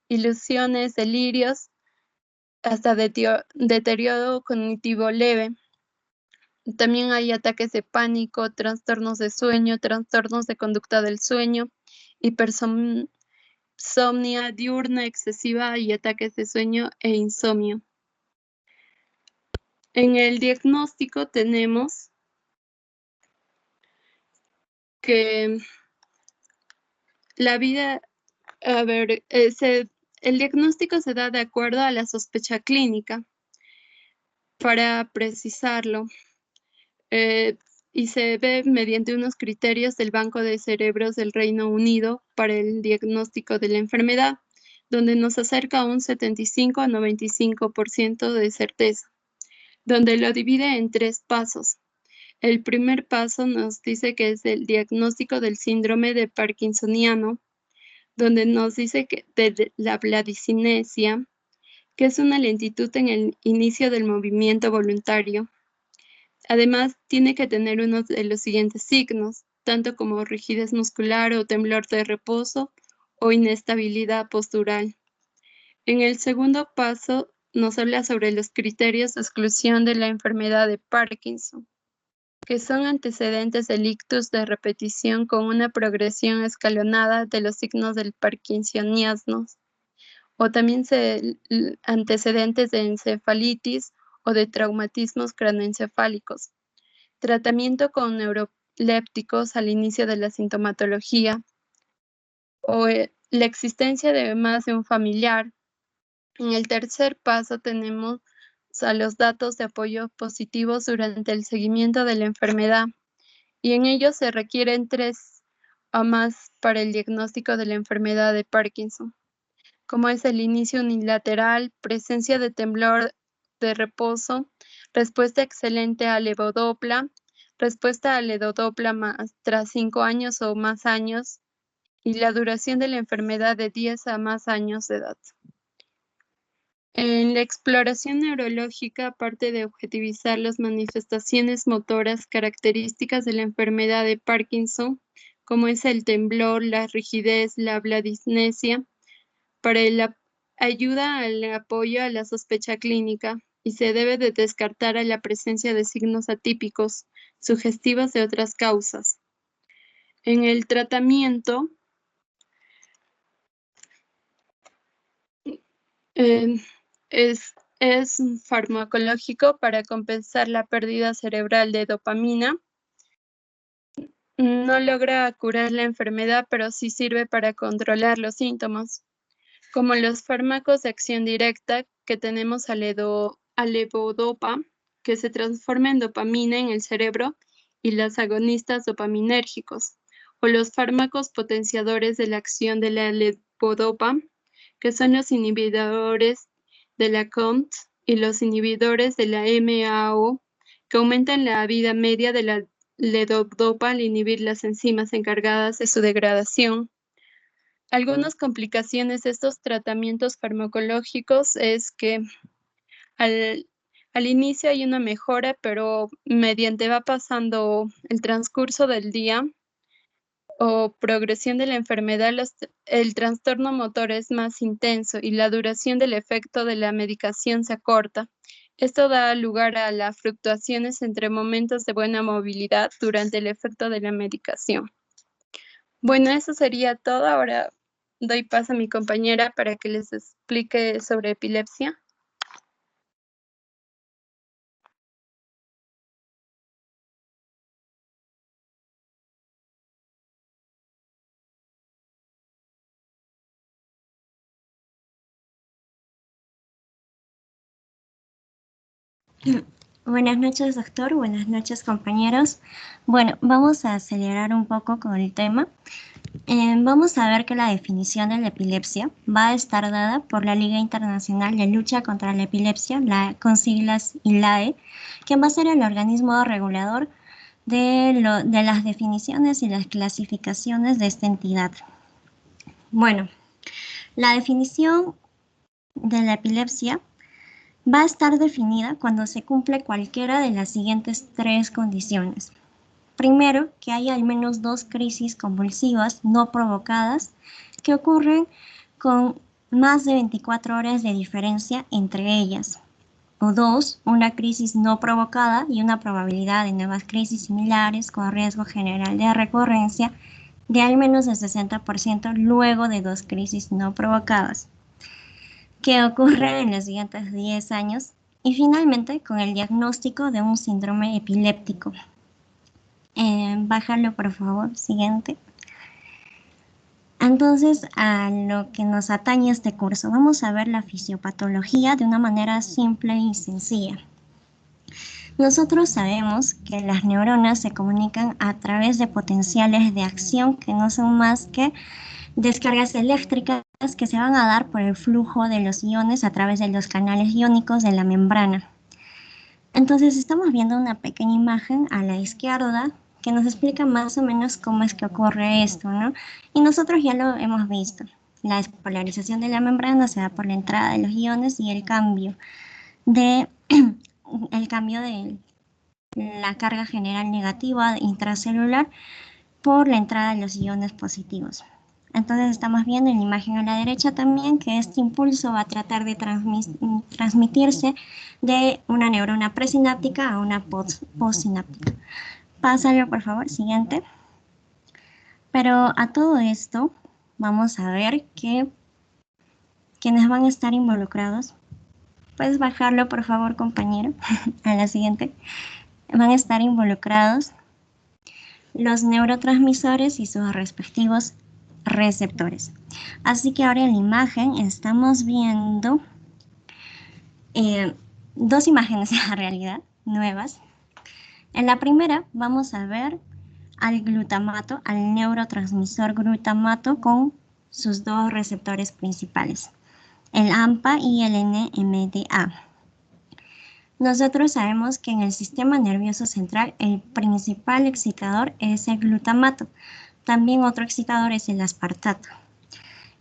ilusiones, delirios, hasta deterioro cognitivo leve. También hay ataques de pánico, trastornos de sueño, trastornos de conducta del sueño, hipersomnia diurna excesiva y ataques de sueño e insomnio. En el diagnóstico tenemos que el diagnóstico se da de acuerdo a la sospecha clínica. Para precisarlo, y se ve mediante unos criterios del Banco de Cerebros del Reino Unido para el diagnóstico de la enfermedad, donde nos acerca a un 75 a 95% de certeza, donde lo divide en 3 pasos. El primer paso nos dice que es el diagnóstico del síndrome de parkinsoniano, donde nos dice que de la bradicinesia, que es una lentitud en el inicio del movimiento voluntario. Además, tiene que tener uno de los siguientes signos, tanto como rigidez muscular o temblor de reposo o inestabilidad postural. En el segundo paso, nos habla sobre los criterios de exclusión de la enfermedad de Parkinson, que son antecedentes del ictus de repetición con una progresión escalonada de los signos del parkinsonianos, o también antecedentes de encefalitis o de traumatismos craneoencefálicos. Tratamiento con neurolépticos al inicio de la sintomatología, o la existencia de más de un familiar. En el tercer paso tenemos a los datos de apoyo positivos durante el seguimiento de la enfermedad, y en ellos se requieren 3 o más para el diagnóstico de la enfermedad de Parkinson, como es el inicio unilateral, presencia de temblor de reposo, respuesta excelente al levodopa, respuesta al levodopa tras 5 años o más años, y la duración de la enfermedad de 10 a más años de edad. En la exploración neurológica, aparte de objetivizar las manifestaciones motoras características de la enfermedad de Parkinson, como es el temblor, la rigidez, la bradicinesia, ayuda al apoyo a la sospecha clínica, y se debe de descartar a la presencia de signos atípicos, sugestivos de otras causas. En el tratamiento, es farmacológico para compensar la pérdida cerebral de dopamina. No logra curar la enfermedad, pero sí sirve para controlar los síntomas, como los fármacos de acción directa que tenemos a levodopa, que se transforma en dopamina en el cerebro, y los agonistas dopaminérgicos, o los fármacos potenciadores de la acción de la levodopa, que son los inhibidores de la COMT y los inhibidores de la MAO, que aumentan la vida media de la levodopa al inhibir las enzimas encargadas de su degradación. Algunas complicaciones de estos tratamientos farmacológicos es que al inicio hay una mejora, pero mediante va pasando el transcurso del día o progresión de la enfermedad, el trastorno motor es más intenso y la duración del efecto de la medicación se acorta. Esto da lugar a las fluctuaciones entre momentos de buena movilidad durante el efecto de la medicación. Bueno, eso sería todo. Ahora doy paso a mi compañera para que les explique sobre epilepsia. Buenas noches, doctor. Buenas noches, compañeros. Bueno, vamos a acelerar un poco con el tema. Vamos a ver que la definición de la epilepsia va a estar dada por la Liga Internacional de Lucha contra la Epilepsia, con siglas ILAE, que va a ser el organismo regulador de las definiciones y las clasificaciones de esta entidad. Bueno, la definición de la epilepsia va a estar definida cuando se cumple cualquiera de las siguientes tres condiciones. Primero, que haya al menos 2 crisis convulsivas no provocadas que ocurren con más de 24 horas de diferencia entre ellas. O 2, una crisis no provocada y una probabilidad de nuevas crisis similares con riesgo general de recurrencia de al menos el 60% luego de 2 crisis no provocadas, que ocurren en los siguientes 10 años, y finalmente con el diagnóstico de un síndrome epiléptico. Bájalo, por favor, siguiente. Entonces, a lo que nos atañe este curso, vamos a ver la fisiopatología de una manera simple y sencilla. Nosotros sabemos que las neuronas se comunican a través de potenciales de acción que no son más que descargas eléctricas que se van a dar por el flujo de los iones a través de los canales iónicos de la membrana. Entonces estamos viendo una pequeña imagen a la izquierda que nos explica más o menos cómo es que ocurre esto, ¿no? Y nosotros ya lo hemos visto. La despolarización de la membrana se da por la entrada de los iones y el cambio de la carga general negativa intracelular por la entrada de los iones positivos. Entonces estamos viendo en la imagen a la derecha también que este impulso va a tratar de transmitirse de una neurona presináptica a una postsináptica. Pásalo, por favor, siguiente. Pero a todo esto vamos a ver que quienes van a estar involucrados, puedes bajarlo, por favor, compañero, a la siguiente. Van a estar involucrados los neurotransmisores y sus respectivos receptores. Así que ahora en la imagen estamos viendo 2 imágenes en realidad nuevas. En la primera vamos a ver al glutamato, al neurotransmisor glutamato con sus 2 receptores principales, el AMPA y el NMDA. Nosotros sabemos que en el sistema nervioso central el principal excitador es el glutamato. También otro excitador es el aspartato.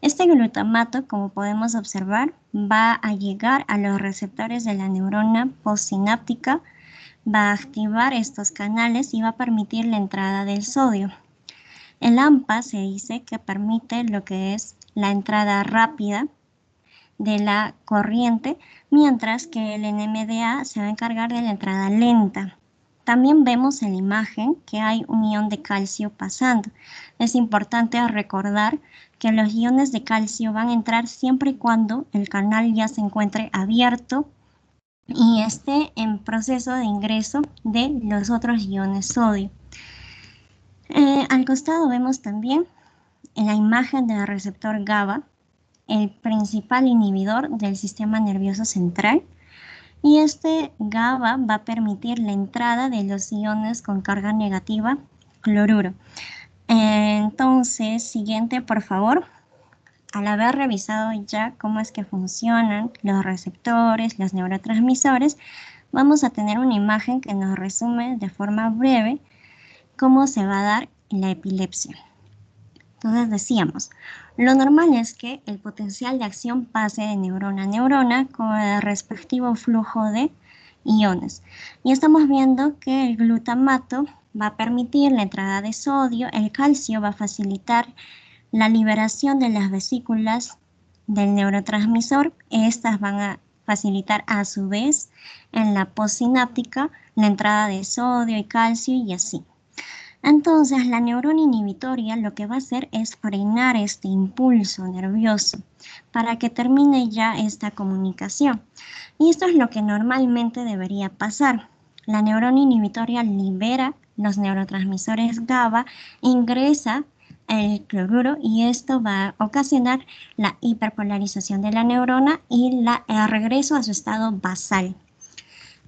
Este glutamato, como podemos observar, va a llegar a los receptores de la neurona postsináptica, va a activar estos canales y va a permitir la entrada del sodio. El AMPA se dice que permite lo que es la entrada rápida de la corriente, mientras que el NMDA se va a encargar de la entrada lenta. también vemos en la imagen que hay un ion de calcio pasando. Es importante recordar que los iones de calcio van a entrar siempre y cuando el canal ya se encuentre abierto y esté en proceso de ingreso de los otros iones sodio. Al costado vemos también en la imagen del receptor GABA, el principal inhibidor del sistema nervioso central, y este GABA va a permitir la entrada de los iones con carga negativa, cloruro. Entonces, siguiente, por favor. Al haber revisado ya cómo es que funcionan los receptores, los neurotransmisores, vamos a tener una imagen que nos resume de forma breve cómo se va a dar la epilepsia. Entonces decíamos, lo normal es que el potencial de acción pase de neurona a neurona con el respectivo flujo de iones. Y estamos viendo que el glutamato va a permitir la entrada de sodio, el calcio va a facilitar la liberación de las vesículas del neurotransmisor. Estas van a facilitar a su vez en la postsináptica la entrada de sodio y calcio y así. Entonces, la neurona inhibitoria lo que va a hacer es frenar este impulso nervioso para que termine ya esta comunicación. Y esto es lo que normalmente debería pasar. La neurona inhibitoria libera los neurotransmisores GABA, ingresa el cloruro y esto va a ocasionar la hiperpolarización de la neurona y el regreso a su estado basal.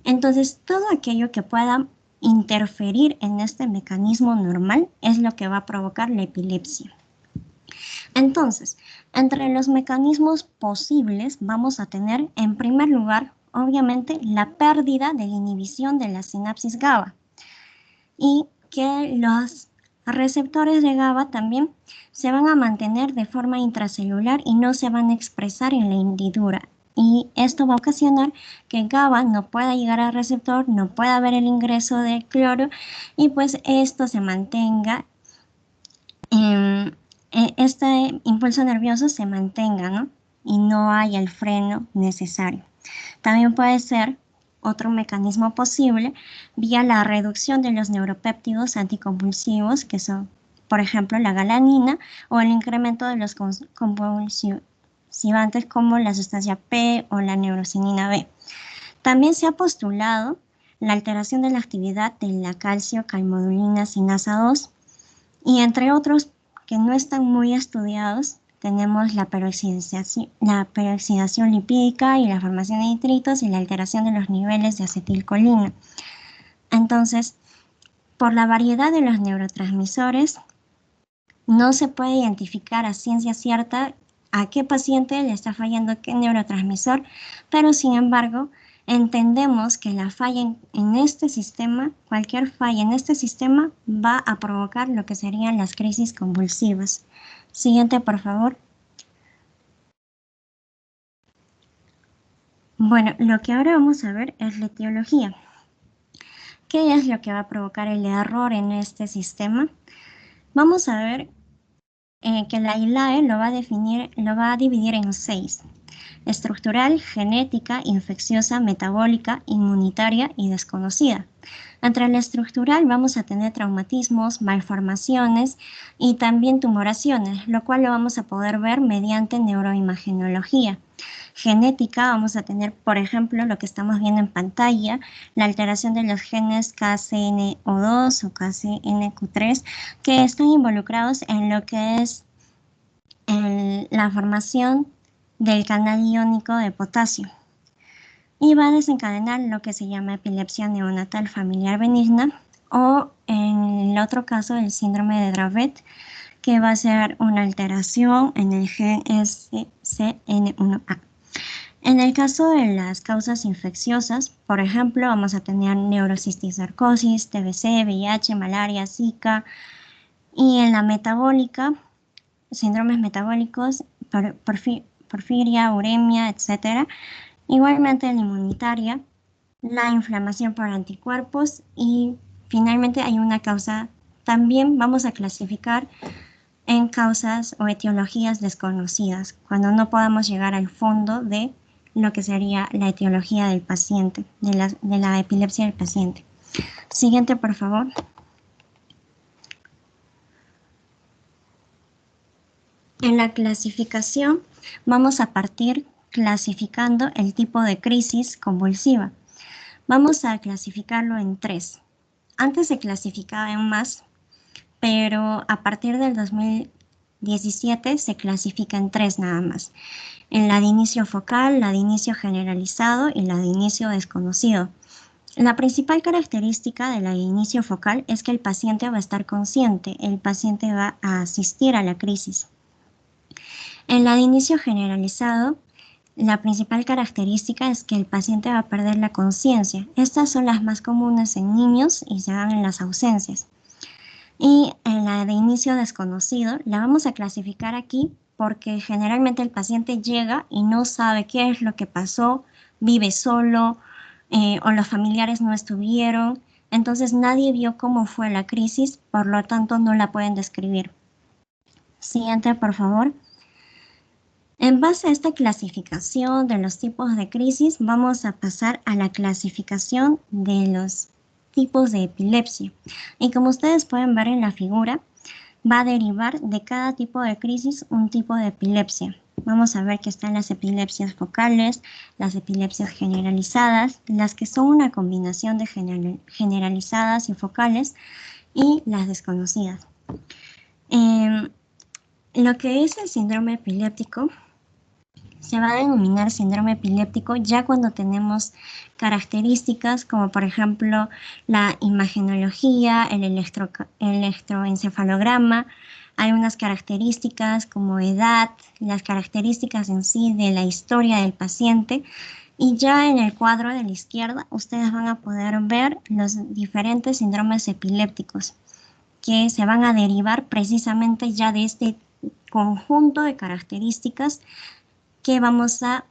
Entonces, todo aquello que pueda interferir en este mecanismo normal es lo que va a provocar la epilepsia. Entonces, entre los mecanismos posibles vamos a tener, en primer lugar, obviamente, la pérdida de la inhibición de la sinapsis GABA y que los receptores de GABA también se van a mantener de forma intracelular y no se van a expresar en la hendidura. Y esto va a ocasionar que GABA no pueda llegar al receptor, no pueda haber el ingreso de cloro y pues esto se mantenga, este impulso nervioso se mantenga, ¿no? Y no haya el freno necesario. También puede ser otro mecanismo posible vía la reducción de los neuropéptidos anticonvulsivos, que son, por ejemplo, la galanina, o el incremento de los convulsivos como la sustancia P o la neurocinina B. También se ha postulado la alteración de la actividad de la calcio-calmodulina sinasa 2 y entre otros que no están muy estudiados tenemos la peroxidación lipídica y la formación de nitritos y la alteración de los niveles de acetilcolina. Entonces, por la variedad de los neurotransmisores, no se puede identificar a ciencia cierta a qué paciente le está fallando qué neurotransmisor, pero sin embargo, entendemos que la falla en este sistema, cualquier falla en este sistema va a provocar lo que serían las crisis convulsivas. Siguiente, por favor. Bueno, lo que ahora vamos a ver es la etiología. ¿Qué es lo que va a provocar el error en este sistema? Vamos a ver que la ILAE lo va a dividir en 6. Estructural, genética, infecciosa, metabólica, inmunitaria y desconocida. Entre la estructural vamos a tener traumatismos, malformaciones y también tumoraciones, lo cual lo vamos a poder ver mediante neuroimagenología. Genética vamos a tener, por ejemplo, lo que estamos viendo en pantalla, la alteración de los genes KCNO2 o KCNQ3 que están involucrados en lo que es la formación del canal iónico de potasio y va a desencadenar lo que se llama epilepsia neonatal familiar benigna o en el otro caso el síndrome de Dravet, que va a ser una alteración en el gen SCN1A. En el caso de las causas infecciosas, por ejemplo, vamos a tener neurocisticercosis, TBC, VIH, malaria, Zika, y en la metabólica, síndromes metabólicos, porfiria, uremia, etc. Igualmente en la inmunitaria, la inflamación por anticuerpos y finalmente hay una causa, también vamos a clasificar en causas o etiologías desconocidas, cuando no podamos llegar al fondo de lo que sería la etiología del paciente, de la epilepsia del paciente. Siguiente, por favor. En la clasificación vamos a partir clasificando el tipo de crisis convulsiva. Vamos a clasificarlo en 3. Antes se clasificaba en más, pero a partir del 2017 se clasifica en 3 nada más. En la de inicio focal, la de inicio generalizado y la de inicio desconocido. La principal característica de la de inicio focal es que el paciente va a estar consciente, el paciente va a asistir a la crisis. En la de inicio generalizado, la principal característica es que el paciente va a perder la conciencia. Estas son las más comunes en niños y se dan en las ausencias. Y en la de inicio desconocido, la vamos a clasificar aquí porque generalmente el paciente llega y no sabe qué es lo que pasó, vive solo o los familiares no estuvieron. Entonces nadie vio cómo fue la crisis, por lo tanto no la pueden describir. Siguiente, por favor. En base a esta clasificación de los tipos de crisis, vamos a pasar a la clasificación de los tipos de epilepsia. Y como ustedes pueden ver en la figura, va a derivar de cada tipo de crisis un tipo de epilepsia. Vamos a ver que están las epilepsias focales, las epilepsias generalizadas, las que son una combinación de generalizadas y focales, y las desconocidas. Lo que es el síndrome epiléptico se va a denominar síndrome epiléptico ya cuando tenemos características como por ejemplo la imagenología, el electroencefalograma, hay unas características como edad, las características en sí de la historia del paciente, y ya en el cuadro de la izquierda ustedes van a poder ver los diferentes síndromes epilépticos que se van a derivar precisamente ya de este conjunto de características que vamos a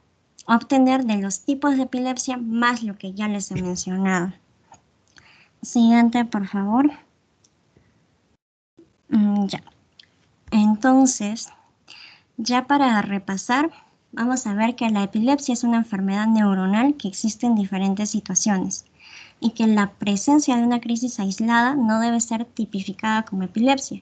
obtener de los tipos de epilepsia más lo que ya les he mencionado. Siguiente, por favor. Ya. Entonces, ya para repasar, vamos a ver que la epilepsia es una enfermedad neuronal que existe en diferentes situaciones y que la presencia de una crisis aislada no debe ser tipificada como epilepsia,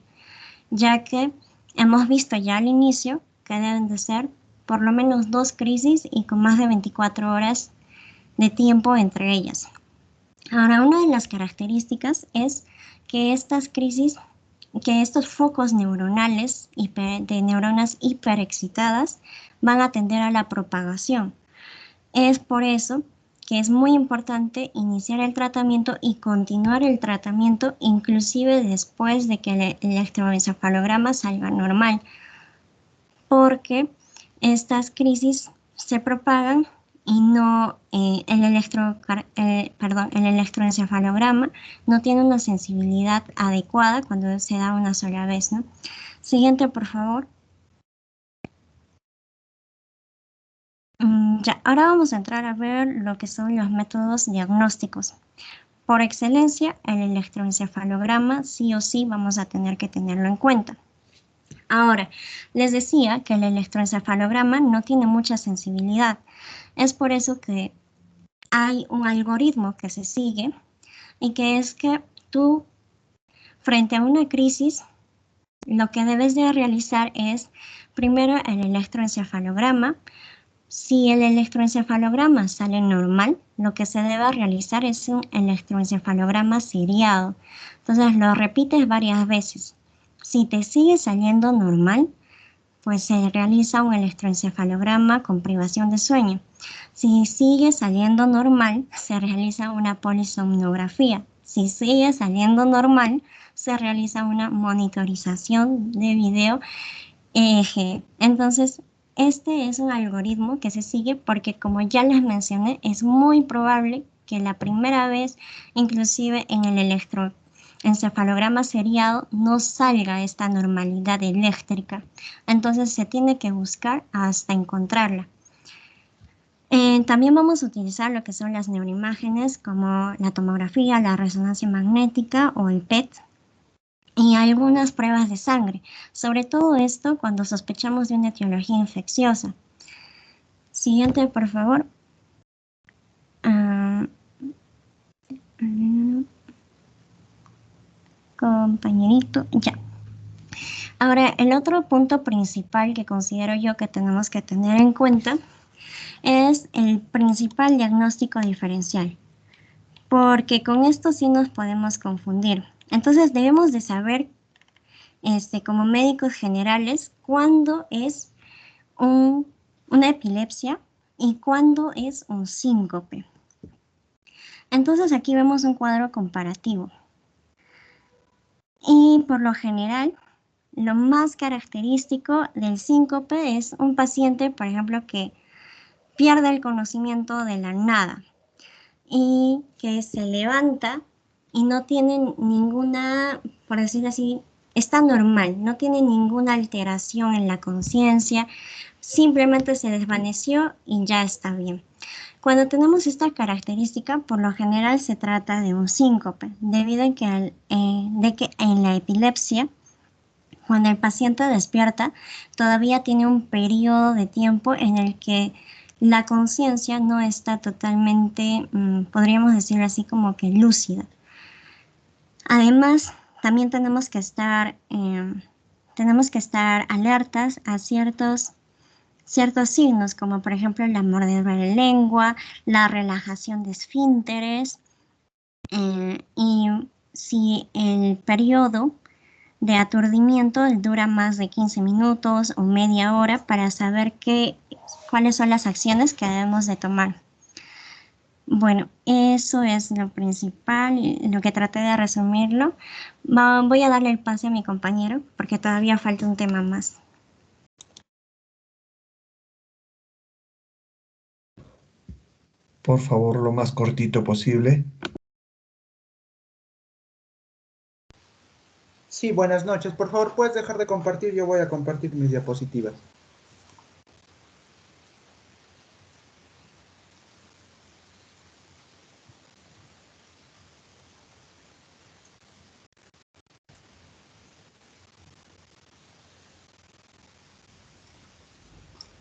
ya que hemos visto ya al inicio que deben de ser por lo menos 2 crisis y con más de 24 horas de tiempo entre ellas. Ahora, una de las características es que estas crisis, que estos focos neuronales de neuronas hiperexcitadas van a tender a la propagación. Es por eso que es muy importante iniciar el tratamiento y continuar el tratamiento inclusive después de que el electroencefalograma salga normal, porque estas crisis se propagan y no el electroencefalograma no tiene una sensibilidad adecuada cuando se da una sola vez, ¿no? Siguiente, por favor. Ya, ahora vamos a entrar a ver lo que son los métodos diagnósticos. Por excelencia, el electroencefalograma sí o sí vamos a tener que tenerlo en cuenta. Ahora, les decía que el electroencefalograma no tiene mucha sensibilidad. Es por eso que hay un algoritmo que se sigue y que es que tú, frente a una crisis, lo que debes de realizar es primero el electroencefalograma. Si el electroencefalograma sale normal, lo que se debe realizar es un electroencefalograma seriado. Entonces lo repites varias veces. Si te sigue saliendo normal, pues se realiza un electroencefalograma con privación de sueño. Si sigue saliendo normal, se realiza una polisomnografía. Si sigue saliendo normal, se realiza una monitorización de video EEG. Entonces, este es un algoritmo que se sigue porque, como ya les mencioné, es muy probable que la primera vez, inclusive en el electroencefalograma seriado, no salga esta normalidad eléctrica. Entonces se tiene que buscar hasta encontrarla. También vamos a utilizar lo que son las neuroimágenes como la tomografía, la resonancia magnética o el PET y algunas pruebas de sangre. Sobre todo esto cuando sospechamos de una etiología infecciosa. Siguiente, por favor. Perfecto, ya. Ahora, el otro punto principal que considero yo que tenemos que tener en cuenta es el principal diagnóstico diferencial, porque con esto sí nos podemos confundir. Entonces, debemos de saber, como médicos generales, cuándo es una epilepsia y cuándo es un síncope. Entonces, aquí vemos un cuadro comparativo. Y por lo general, lo más característico del síncope es un paciente, por ejemplo, que pierde el conocimiento de la nada y que se levanta y no tiene ninguna, por decirlo así, está normal, no tiene ninguna alteración en la conciencia, simplemente se desvaneció y ya está bien. Cuando tenemos esta característica, por lo general se trata de un síncope, debido a que en la epilepsia, cuando el paciente despierta, todavía tiene un periodo de tiempo en el que la conciencia no está totalmente, podríamos decirlo así, como que lúcida. Además, también tenemos que estar alertas a ciertos signos, como por ejemplo la mordedura de lengua, la relajación de esfínteres, y si el periodo de aturdimiento dura más de 15 minutos o media hora, para saber cuáles son las acciones que debemos de tomar. Bueno, eso es lo principal, lo que traté de resumirlo. Voy a darle el pase a mi compañero porque todavía falta un tema más. Por favor, lo más cortito posible. Sí, buenas noches. Por favor, ¿puedes dejar de compartir? Yo voy a compartir mis diapositivas.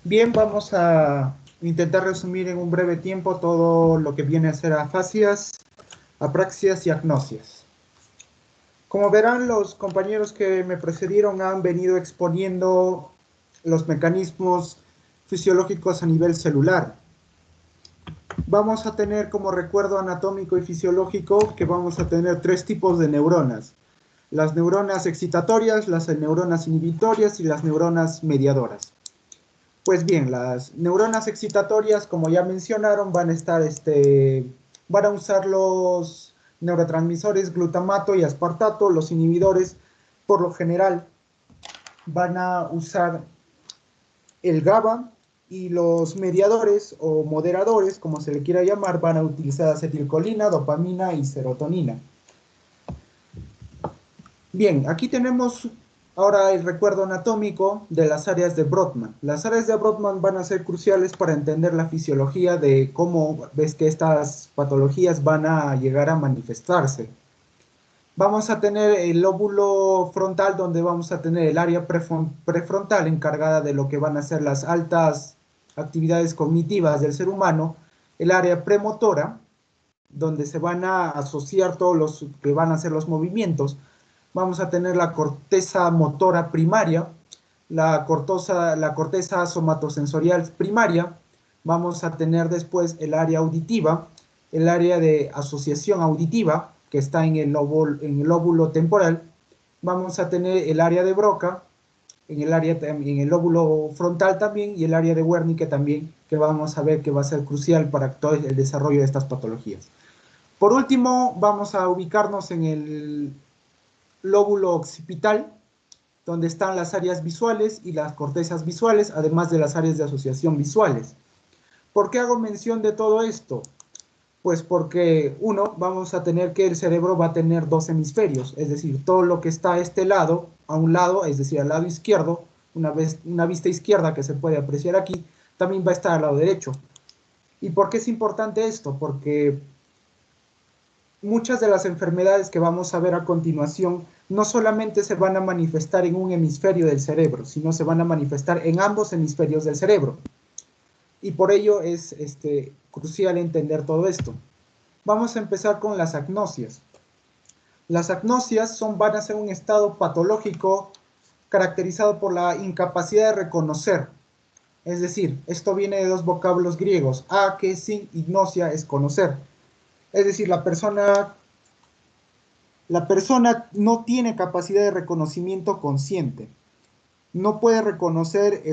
Bien, vamos a intentar resumir en un breve tiempo todo lo que viene a ser afasias, apraxias y agnosias. Como verán, los compañeros que me precedieron han venido exponiendo los mecanismos fisiológicos a nivel celular. Vamos a tener como recuerdo anatómico y fisiológico que vamos a tener 3 tipos de neuronas. Las neuronas excitatorias, las neuronas inhibitorias y las neuronas mediadoras. Pues bien, las neuronas excitatorias, como ya mencionaron, van a usar los neurotransmisores glutamato y aspartato. Los inhibidores, por lo general, van a usar el GABA, y los mediadores o moderadores, como se le quiera llamar, van a utilizar acetilcolina, dopamina y serotonina. Bien, aquí tenemos ahora el recuerdo anatómico de las áreas de Brodmann. Las áreas de Brodmann van a ser cruciales para entender la fisiología de cómo ves que estas patologías van a llegar a manifestarse. Vamos a tener el lóbulo frontal, donde vamos a tener el área prefrontal encargada de lo que van a ser las altas actividades cognitivas del ser humano, el área premotora, donde se van a asociar todos los que van a ser los movimientos. Vamos a tener la corteza motora primaria, la corteza somatosensorial primaria. Vamos a tener después el área auditiva, el área de asociación auditiva, que está en el lóbulo temporal. Vamos a tener el área de Broca, en el lóbulo frontal también, y el área de Wernicke también, que vamos a ver que va a ser crucial para todo el desarrollo de estas patologías. Por último, vamos a ubicarnos en el lóbulo occipital, donde están las áreas visuales y las cortezas visuales, además de las áreas de asociación visuales. ¿Por qué hago mención de todo esto? Pues porque, vamos a tener que el cerebro va a tener 2 hemisferios, es decir, todo lo que está a este lado, a un lado, es decir, al lado izquierdo, una vista izquierda que se puede apreciar aquí, también va a estar al lado derecho. ¿Y por qué es importante esto? Porque muchas de las enfermedades que vamos a ver a continuación no solamente se van a manifestar en un hemisferio del cerebro, sino se van a manifestar en ambos hemisferios del cerebro. Y por ello es crucial entender todo esto. Vamos a empezar con las agnosias. Las agnosias van a ser un estado patológico caracterizado por la incapacidad de reconocer. Es decir, esto viene de dos vocablos griegos, a, que sin, ignosia es conocer. Es decir, la persona no tiene capacidad de reconocimiento consciente. No puede reconocer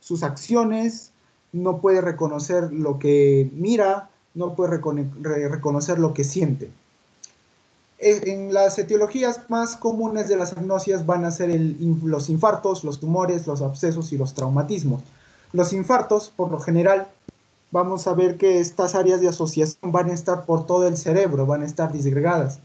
sus acciones, no puede reconocer lo que mira, no puede reconocer lo que siente. En las etiologías más comunes de las agnosias van a ser los infartos, los tumores, los abscesos y los traumatismos. Los infartos, por lo general, vamos a ver que estas áreas de asociación van a estar por todo el cerebro, van a estar disgregadas.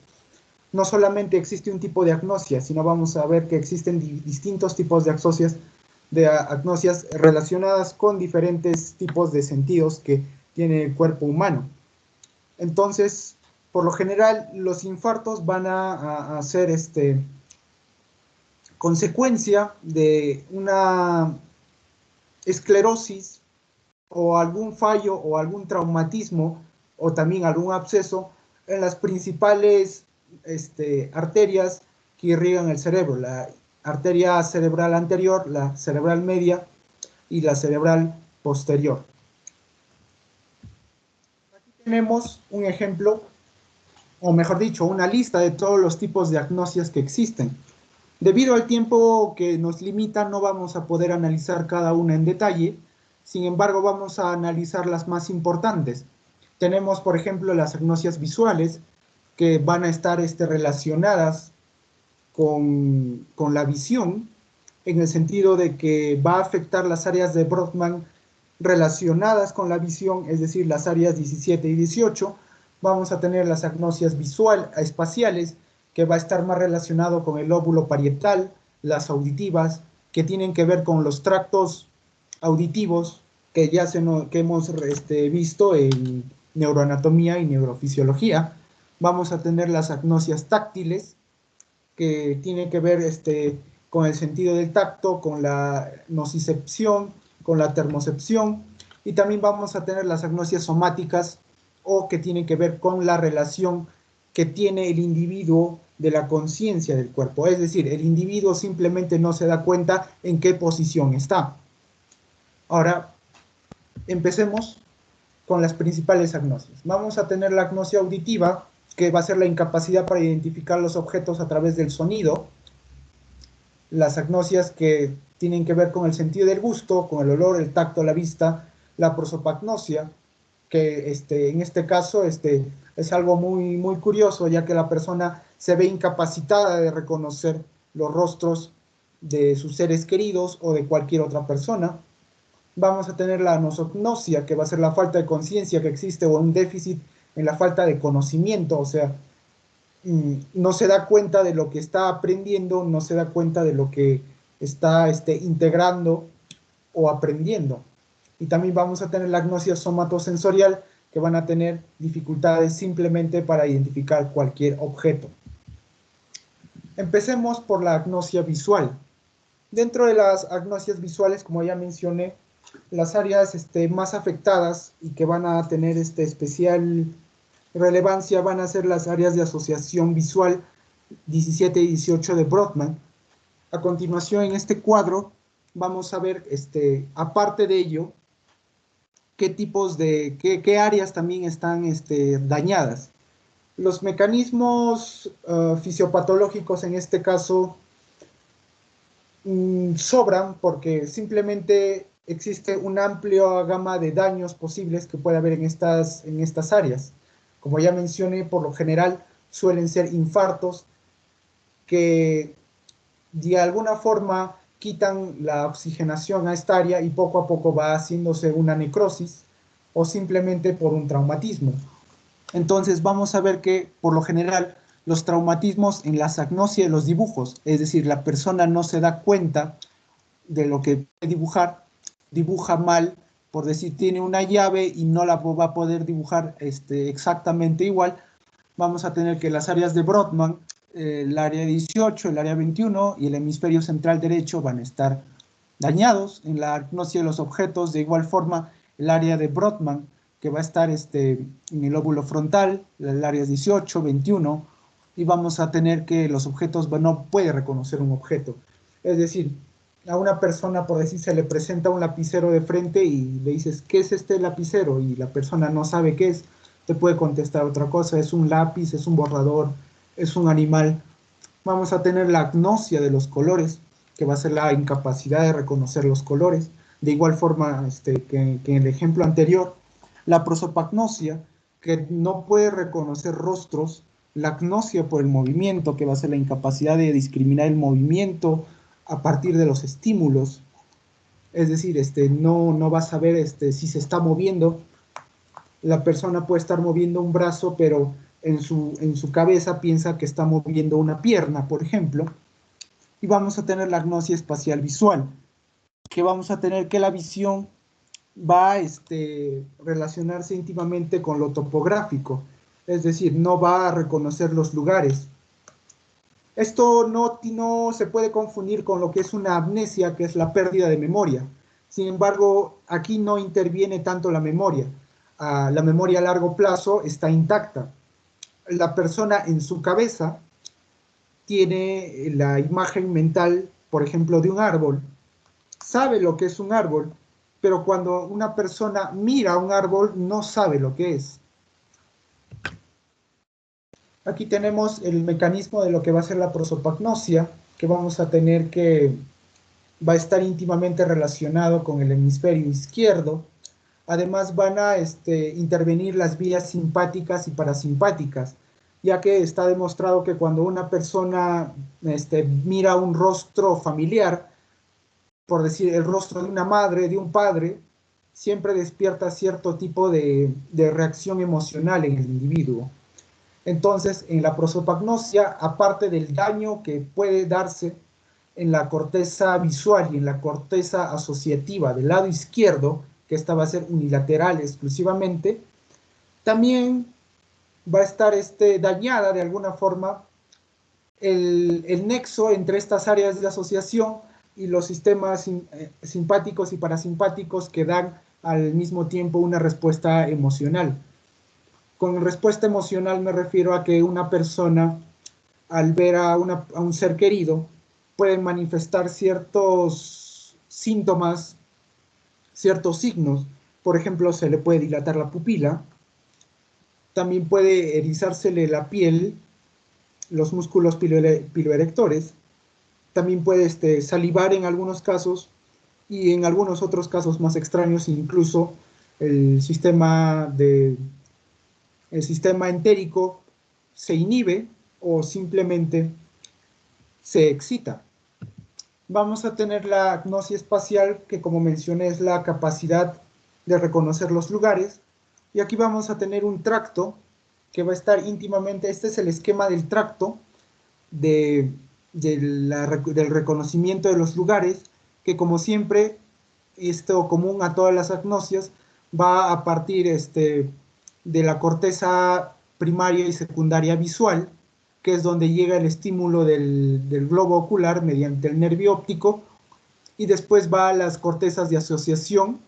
No solamente existe un tipo de agnosia, sino vamos a ver que existen distintos tipos de agnosias relacionadas con diferentes tipos de sentidos que tiene el cuerpo humano. Entonces, por lo general, los infartos van a ser consecuencia de una esclerosis o algún fallo o algún traumatismo o también algún absceso en las principales arterias que irrigan el cerebro, la arteria cerebral anterior, la cerebral media y la cerebral posterior. Aquí tenemos un ejemplo, o mejor dicho, una lista de todos los tipos de agnosias que existen. Debido al tiempo que nos limita, no vamos a poder analizar cada una en detalle, sin embargo, vamos a analizar las más importantes. Tenemos, por ejemplo, las agnosias visuales, que van a estar relacionadas con la visión, en el sentido de que va a afectar las áreas de Brodmann relacionadas con la visión, es decir, las áreas 17 y 18. Vamos a tener las agnosias espaciales, que va a estar más relacionado con el lóbulo parietal, las auditivas, que tienen que ver con los tractos auditivos, que ya hemos visto en neuroanatomía y neurofisiología. Vamos a tener las agnosias táctiles, que tienen que ver con el sentido del tacto, con la nocicepción, con la termocepción, y también vamos a tener las agnosias somáticas, o que tienen que ver con la relación que tiene el individuo de la conciencia del cuerpo. Es decir, el individuo simplemente no se da cuenta en qué posición está. Ahora, empecemos con las principales agnosias. Vamos a tener la agnosia auditiva, que va a ser la incapacidad para identificar los objetos a través del sonido. Las agnosias que tienen que ver con el sentido del gusto, con el olor, el tacto, la vista. La prosopagnosia, que en este caso es algo muy, muy curioso, ya que la persona se ve incapacitada de reconocer los rostros de sus seres queridos o de cualquier otra persona. Vamos a tener la nosognosia, que va a ser la falta de conciencia que existe, o un déficit en la falta de conocimiento, o sea, no se da cuenta de lo que está aprendiendo, no se da cuenta de lo que está integrando o aprendiendo. Y también vamos a tener la agnosia somatosensorial, que van a tener dificultades simplemente para identificar cualquier objeto. Empecemos por la agnosia visual. Dentro de las agnosias visuales, como ya mencioné, las áreas más afectadas y que van a tener especial relevancia van a ser las áreas de asociación visual 17 y 18 de Brodmann. A continuación, en este cuadro, vamos a ver, aparte de ello, qué áreas también están dañadas. Los mecanismos fisiopatológicos en este caso sobran, porque simplemente existe una amplia gama de daños posibles que puede haber en estas áreas. Como ya mencioné, por lo general suelen ser infartos que de alguna forma quitan la oxigenación a esta área y poco a poco va haciéndose una necrosis, o simplemente por un traumatismo. Entonces vamos a ver que por lo general los traumatismos en las agnosias de los dibujos, es decir, la persona no se da cuenta de lo que puede dibujar, dibuja mal, por decir, tiene una llave y no la va a poder dibujar exactamente igual. Vamos a tener que las áreas de Brodmann, el área 18, el área 21 y el hemisferio central derecho van a estar dañados. En la agnosia de los objetos, de igual forma, el área de Brodmann, que va a estar en el lóbulo frontal, el área 18, 21, y vamos a tener que los objetos, no puede reconocer un objeto. Es decir, a una persona, por decir, se le presenta un lapicero de frente y le dices, ¿qué es este lapicero? Y la persona no sabe qué es, te puede contestar otra cosa, es un lápiz, es un borrador, es un animal. Vamos a tener la agnosia de los colores, que va a ser la incapacidad de reconocer los colores. De igual forma que en el ejemplo anterior, la prosopagnosia, que no puede reconocer rostros, la agnosia por el movimiento, que va a ser la incapacidad de discriminar el movimiento a partir de los estímulos. Es decir, no va a saber si se está moviendo. La persona puede estar moviendo un brazo, pero en su cabeza piensa que está moviendo una pierna, por ejemplo. Y vamos a tener la agnosia espacial visual, que vamos a tener que la visión va a relacionarse íntimamente con lo topográfico, es decir, no va a reconocer los lugares. Esto no se puede confundir con lo que es una amnesia, que es la pérdida de memoria. Sin embargo, aquí no interviene tanto la memoria. La memoria a largo plazo está intacta. La persona en su cabeza tiene la imagen mental, por ejemplo, de un árbol. Sabe lo que es un árbol, pero cuando una persona mira un árbol no sabe lo que es. Aquí tenemos el mecanismo de lo que va a ser la prosopagnosia, que vamos a tener que va a estar íntimamente relacionado con el hemisferio izquierdo. Además van a intervenir las vías simpáticas y parasimpáticas, ya que está demostrado que cuando una persona mira un rostro familiar, por decir el rostro de una madre, de un padre, siempre despierta cierto tipo de reacción emocional en el individuo. Entonces, en la prosopagnosia, aparte del daño que puede darse en la corteza visual y en la corteza asociativa del lado izquierdo, que esta va a ser unilateral exclusivamente, también va a estar dañada de alguna forma el nexo entre estas áreas de asociación y los sistemas simpáticos y parasimpáticos que dan al mismo tiempo una respuesta emocional. Con respuesta emocional me refiero a que una persona, al ver a un ser querido, puede manifestar ciertos síntomas, ciertos signos. Por ejemplo, se le puede dilatar la pupila, también puede erizársele la piel, los músculos piloerectores, también puede salivar en algunos casos, y en algunos otros casos más extraños, incluso el sistema entérico se inhibe o simplemente se excita. Vamos a tener la agnosia espacial, que como mencioné es la capacidad de reconocer los lugares, y aquí vamos a tener un tracto que va a estar íntimamente, este es el esquema del tracto del reconocimiento de los lugares, que como siempre, esto común a todas las agnosias, va a partir de la corteza primaria y secundaria visual, que es donde llega el estímulo del globo ocular mediante el nervio óptico, y después va a las cortezas de asociación,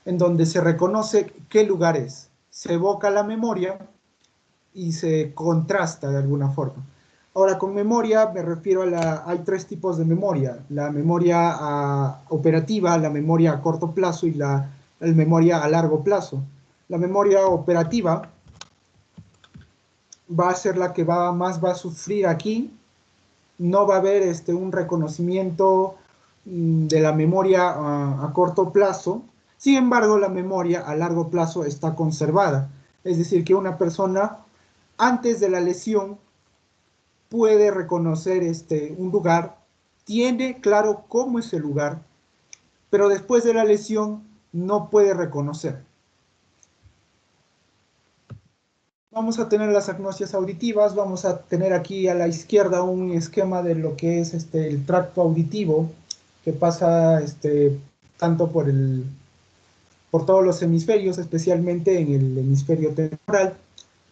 en donde se reconoce qué lugar es. Se evoca la memoria y se contrasta de alguna forma. Ahora, con memoria me refiero hay tres tipos de memoria: la memoria operativa, la memoria a corto plazo y la memoria a largo plazo. La memoria operativa va a ser la que más va a sufrir aquí. No va a haber un reconocimiento de la memoria a corto plazo. Sin embargo, la memoria a largo plazo está conservada. Es decir, que una persona antes de la lesión puede reconocer un lugar, tiene claro cómo es el lugar, pero después de la lesión no puede reconocer. Vamos a tener las agnosias auditivas. Vamos a tener aquí a la izquierda un esquema de lo que es el tracto auditivo, que pasa tanto por todos los hemisferios, especialmente en el hemisferio temporal.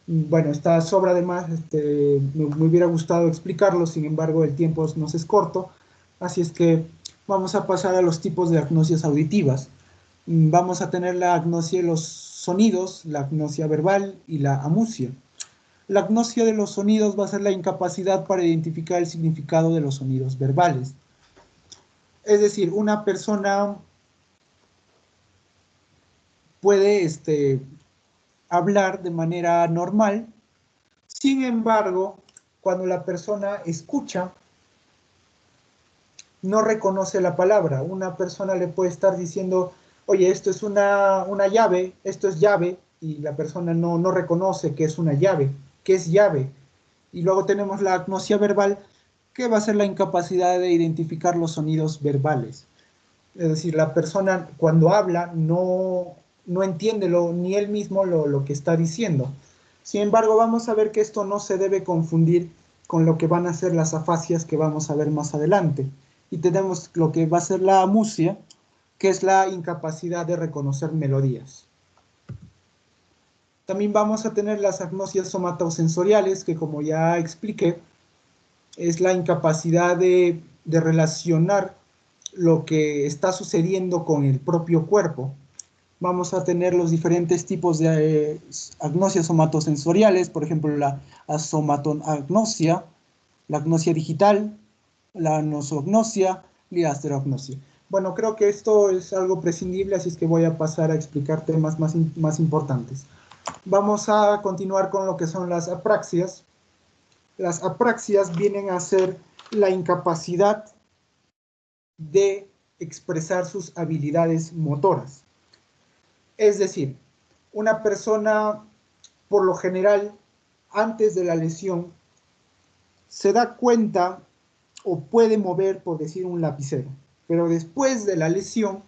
Bueno, está sobra de más, me hubiera gustado explicarlo, sin embargo el tiempo nos es corto, así es que vamos a pasar a los tipos de agnosias auditivas. Vamos a tener la agnosia de los sonidos, la agnosia verbal y la amusia. La agnosia de los sonidos va a ser la incapacidad para identificar el significado de los sonidos verbales. Es decir, una persona puede hablar de manera normal, sin embargo, cuando la persona escucha, no reconoce la palabra. Una persona le puede estar diciendo, oye, esto es una llave, esto es llave, y la persona no reconoce que es una llave, que es llave. Y luego tenemos la agnosia verbal, que va a ser la incapacidad de identificar los sonidos verbales. Es decir, la persona cuando habla no entiende ni él mismo lo que está diciendo. Sin embargo, vamos a ver que esto no se debe confundir con lo que van a ser las afasias que vamos a ver más adelante. Y tenemos lo que va a ser la amusia, que es la incapacidad de reconocer melodías. También vamos a tener las agnosias somatosensoriales, que como ya expliqué, es la incapacidad de relacionar lo que está sucediendo con el propio cuerpo. Vamos a tener los diferentes tipos de agnosias somatosensoriales, por ejemplo, la asomatoagnosia, la agnosia digital, la nosognosia y la asterognosia. Bueno, creo que esto es algo prescindible, así es que voy a pasar a explicar temas más importantes. Vamos a continuar con lo que son las apraxias. Las apraxias vienen a ser la incapacidad de expresar sus habilidades motoras. Es decir, una persona, por lo general, antes de la lesión, se da cuenta o puede mover, por decir, un lapicero, pero después de la lesión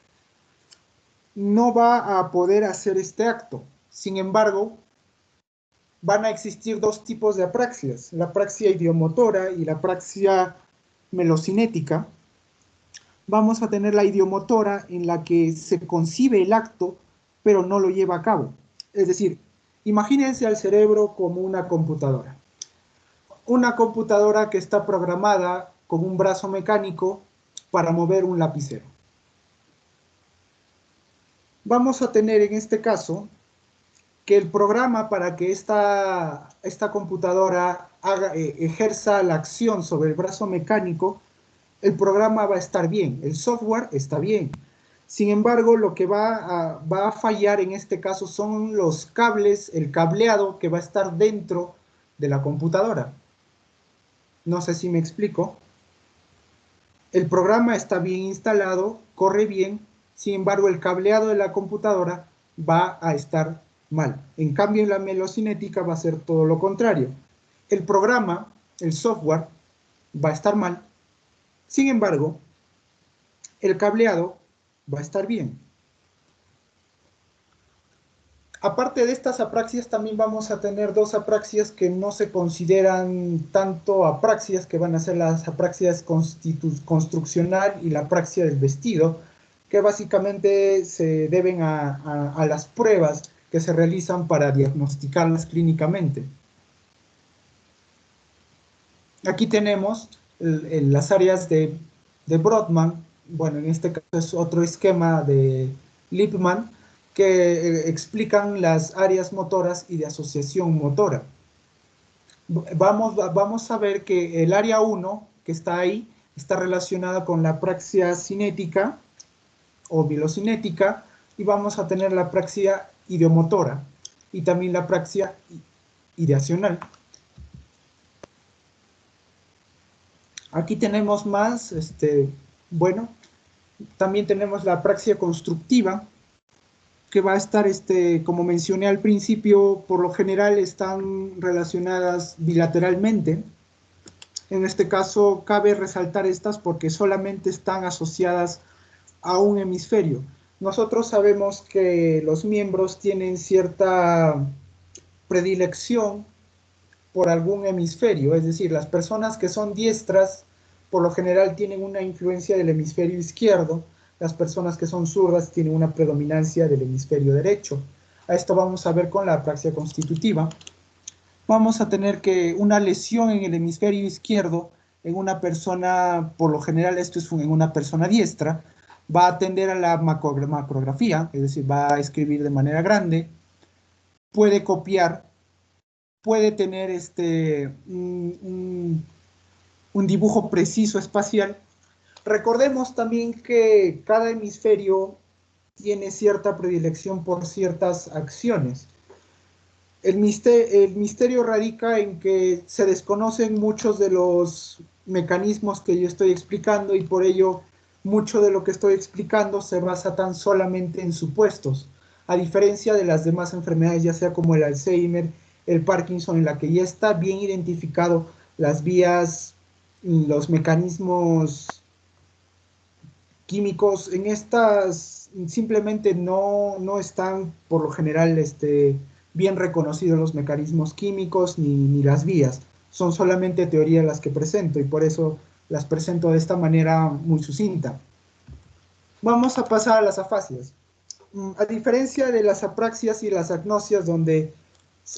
no va a poder hacer este acto. Sin embargo, van a existir dos tipos de apraxias, la apraxia idiomotora y la apraxia melocinética. Vamos a tener la idiomotora, en la que se concibe el acto, pero no lo lleva a cabo. Es decir, imagínense al cerebro como una computadora. Una computadora que está programada con un brazo mecánico para mover un lapicero. Vamos a tener en este caso que el programa para que esta computadora ejerza la acción sobre el brazo mecánico, el programa va a estar bien, el software está bien. Sin embargo, lo que va a fallar en este caso son los cables, el cableado que va a estar dentro de la computadora. No sé si me explico. El programa está bien instalado, corre bien, sin embargo, el cableado de la computadora va a estar mal. En cambio, en la melocinética va a ser todo lo contrario. El programa, el software, va a estar mal. Sin embargo, el cableado va a estar bien. Aparte de estas apraxias, también vamos a tener dos apraxias que no se consideran tanto apraxias, que van a ser las apraxias construccional y la apraxia del vestido, que básicamente se deben a las pruebas que se realizan para diagnosticarlas clínicamente. Aquí tenemos las áreas de Brodmann. Bueno, en este caso es otro esquema de Lippmann, que explican las áreas motoras y de asociación motora. Vamos a ver que el área 1, que está ahí, está relacionada con la apraxia cinética o velocinética, y vamos a tener la apraxia ideomotora y también la apraxia ideacional. Aquí tenemos más, bueno, también tenemos la apraxia constructiva, que va a estar, como mencioné al principio, por lo general están relacionadas bilateralmente. En este caso, cabe resaltar estas porque solamente están asociadas a un hemisferio. Nosotros sabemos que los miembros tienen cierta predilección por algún hemisferio, es decir, las personas que son diestras por lo general tienen una influencia del hemisferio izquierdo, las personas que son zurdas tienen una predominancia del hemisferio derecho. A esto vamos a ver con la apraxia constitutiva. Vamos a tener que una lesión en el hemisferio izquierdo en una persona, por lo general esto es en una persona diestra, va a tender a la macrografía, es decir, va a escribir de manera grande, puede copiar puede tener un dibujo preciso espacial. Recordemos también que cada hemisferio tiene cierta predilección por ciertas acciones. El misterio radica en que se desconocen muchos de los mecanismos que yo estoy explicando y por ello mucho de lo que estoy explicando se basa tan solamente en supuestos, a diferencia de las demás enfermedades, ya sea como el Alzheimer, el Parkinson, en la que ya está bien identificado las vías, los mecanismos químicos. En estas simplemente no están por lo general bien reconocidos los mecanismos químicos ni las vías. Son solamente teorías las que presento y por eso las presento de esta manera muy sucinta. Vamos a pasar a las afasias. A diferencia de las apraxias y las agnosias, donde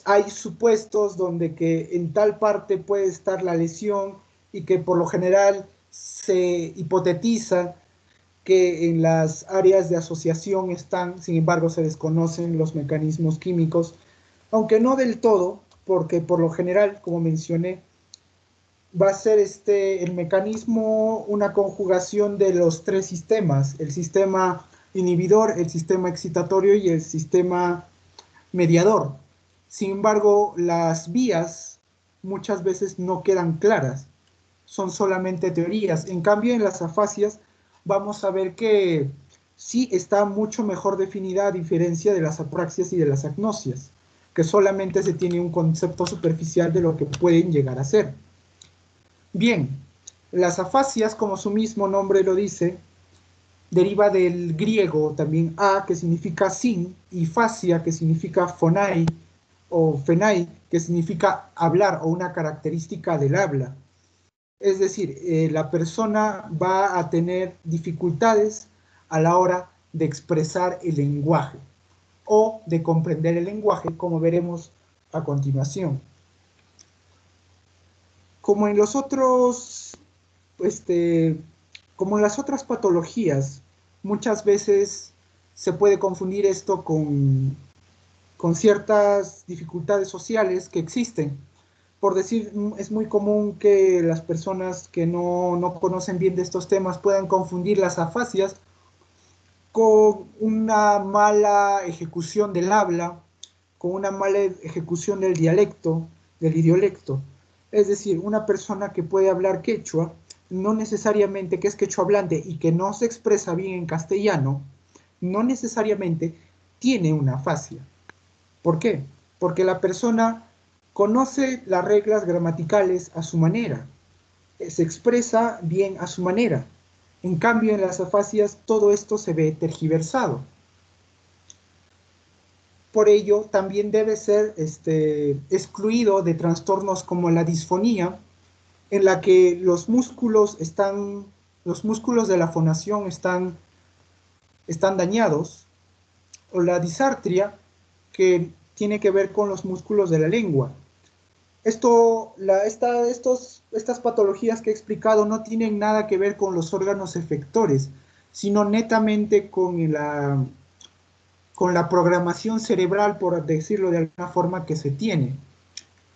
hay supuestos donde que en tal parte puede estar la lesión y que por lo general se hipotetiza que en las áreas de asociación están, sin embargo se desconocen los mecanismos químicos, aunque no del todo, porque por lo general, como mencioné, va a ser el mecanismo una conjugación de los tres sistemas, el sistema inhibidor, el sistema excitatorio y el sistema mediador. Sin embargo, las vías muchas veces no quedan claras, son solamente teorías. En cambio, en las afasias vamos a ver que sí está mucho mejor definida a diferencia de las apraxias y de las agnosias, que solamente se tiene un concepto superficial de lo que pueden llegar a ser. Bien, las afasias, como su mismo nombre lo dice, deriva del griego también a, que significa sin, y fasia, que significa phonai, o fenai, que significa hablar o una característica del habla. Es decir, la persona va a tener dificultades a la hora de expresar el lenguaje o de comprender el lenguaje, como veremos a continuación. Como en los otros, como en las otras patologías, muchas veces se puede confundir esto con ciertas dificultades sociales que existen. Por decir, es muy común que las personas que no conocen bien de estos temas puedan confundir las afasias con una mala ejecución del habla, con una mala ejecución del dialecto, del idiolecto. Es decir, una persona que puede hablar quechua, no necesariamente que es quechua hablante y que no se expresa bien en castellano, no necesariamente tiene una afasia. ¿Por qué? Porque la persona conoce las reglas gramaticales a su manera, se expresa bien a su manera. En cambio, en las afasias todo esto se ve tergiversado. Por ello, también debe ser excluido de trastornos como la disfonía, en la que los músculos de la fonación están dañados, o la disartria, que tiene que ver con los músculos de la lengua. Estas patologías que he explicado no tienen nada que ver con los órganos efectores, sino netamente con la programación cerebral, por decirlo de alguna forma, que se tiene.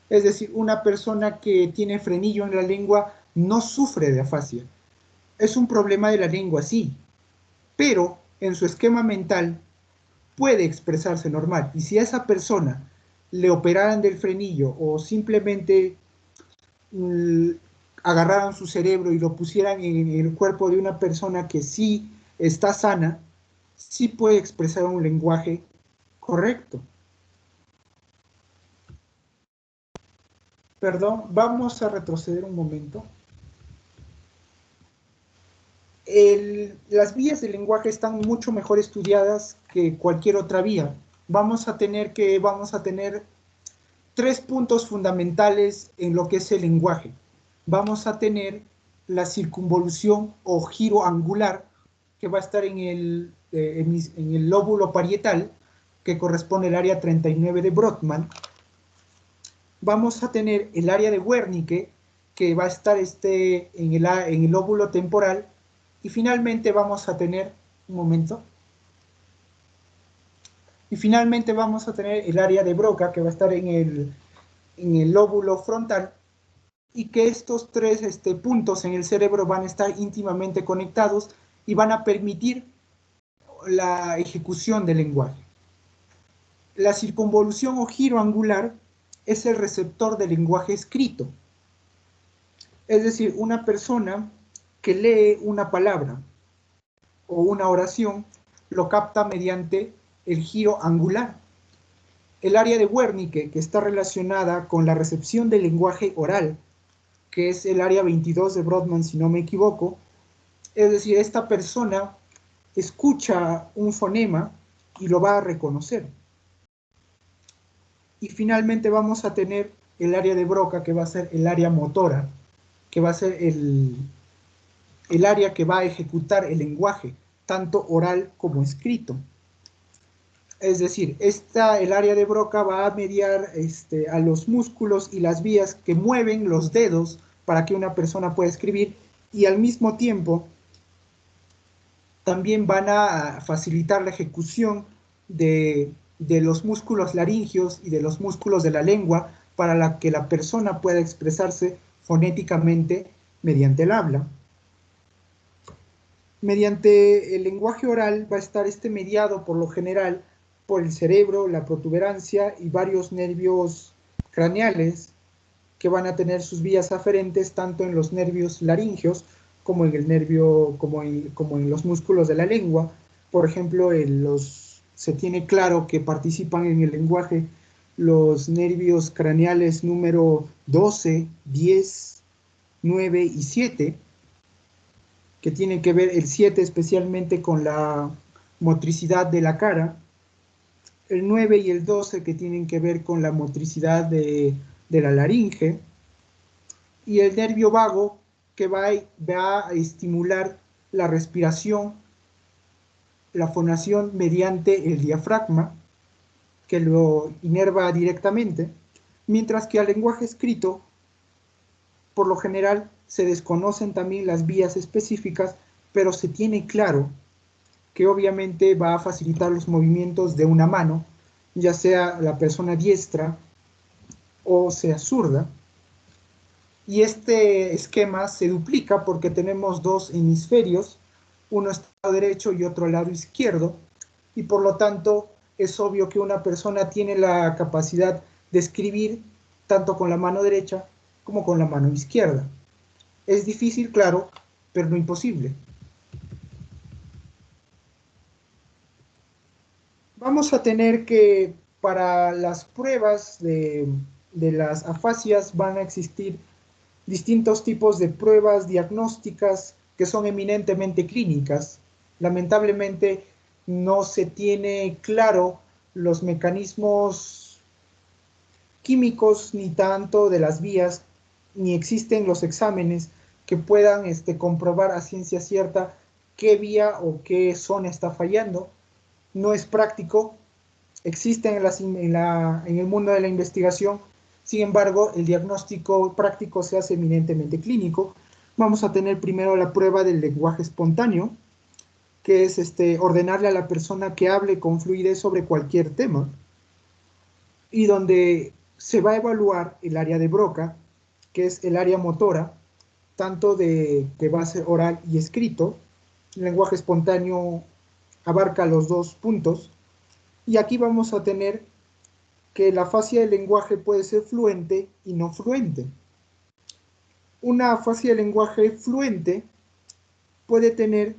Es decir, una persona que tiene frenillo en la lengua no sufre de afasia. Es un problema de la lengua, sí, pero en su esquema mental puede expresarse normal. Y si a esa persona le operaran del frenillo o simplemente agarraran su cerebro y lo pusieran en el cuerpo de una persona que sí está sana, sí puede expresar un lenguaje correcto. Perdón, vamos a retroceder un momento. Las vías del lenguaje están mucho mejor estudiadas que cualquier otra vía. Vamos a tener 3 puntos fundamentales en lo que es el lenguaje. Vamos a tener la circunvolución o giro angular, que va a estar en el lóbulo parietal, que corresponde al área 39 de Brodmann. Vamos a tener el área de Wernicke, que va a estar en el lóbulo temporal. Y finalmente vamos a tener, el área de Broca, que va a estar en en el lóbulo frontal, y que estos tres puntos en el cerebro van a estar íntimamente conectados y van a permitir la ejecución del lenguaje. La circunvolución o giro angular es el receptor del lenguaje escrito. Es decir, una persona que lee una palabra o una oración lo capta mediante el giro angular. El área de Wernicke, que está relacionada con la recepción del lenguaje oral, que es el área 22 de Brodmann, si no me equivoco, es decir, esta persona escucha un fonema y lo va a reconocer. Y finalmente vamos a tener el área de Broca, que va a ser el área motora, que va a ser el área que va a ejecutar el lenguaje, tanto oral como escrito. Es decir, el área de Broca va a mediar a los músculos y las vías que mueven los dedos para que una persona pueda escribir, y al mismo tiempo también van a facilitar la ejecución de los músculos laringeos y de los músculos de la lengua para que la persona pueda expresarse fonéticamente mediante el habla. Mediante el lenguaje oral va a estar mediado por lo general por el cerebro, la protuberancia y varios nervios craneales que van a tener sus vías aferentes tanto en los nervios laringeos como en el nervio, como en los músculos de la lengua. Por ejemplo, se tiene claro que participan en el lenguaje los nervios craneales número 12, 10, 9 y 7, que tienen que ver el 7 especialmente con la motricidad de la cara, el 9 y el 12 que tienen que ver con la motricidad de la laringe, y el nervio vago que va a estimular la respiración, la fonación mediante el diafragma, que lo inerva directamente, mientras que al lenguaje escrito, por lo general, se desconocen también las vías específicas, pero se tiene claro que obviamente va a facilitar los movimientos de una mano, ya sea la persona diestra o sea zurda. Y este esquema se duplica porque tenemos dos hemisferios, uno al lado derecho y otro al lado izquierdo, y por lo tanto es obvio que una persona tiene la capacidad de escribir tanto con la mano derecha como con la mano izquierda. Es difícil, claro, pero no imposible. Vamos a tener que, para las pruebas de las afasias, van a existir distintos tipos de pruebas diagnósticas que son eminentemente clínicas. Lamentablemente no se tiene claro los mecanismos químicos ni tanto de las vías, ni existen los exámenes que puedan comprobar a ciencia cierta qué vía o qué zona está fallando. No es práctico, existen en el mundo de la investigación. Sin embargo, el diagnóstico práctico se hace eminentemente clínico. Vamos a tener primero la prueba del lenguaje espontáneo, que es ordenarle a la persona que hable con fluidez sobre cualquier tema, y donde se va a evaluar el área de Broca, que es el área motora, tanto que va a ser oral y escrito. El lenguaje espontáneo abarca los dos puntos, y aquí vamos a tener que la afasia del lenguaje puede ser fluente y no fluente. Una afasia del lenguaje fluente puede tener,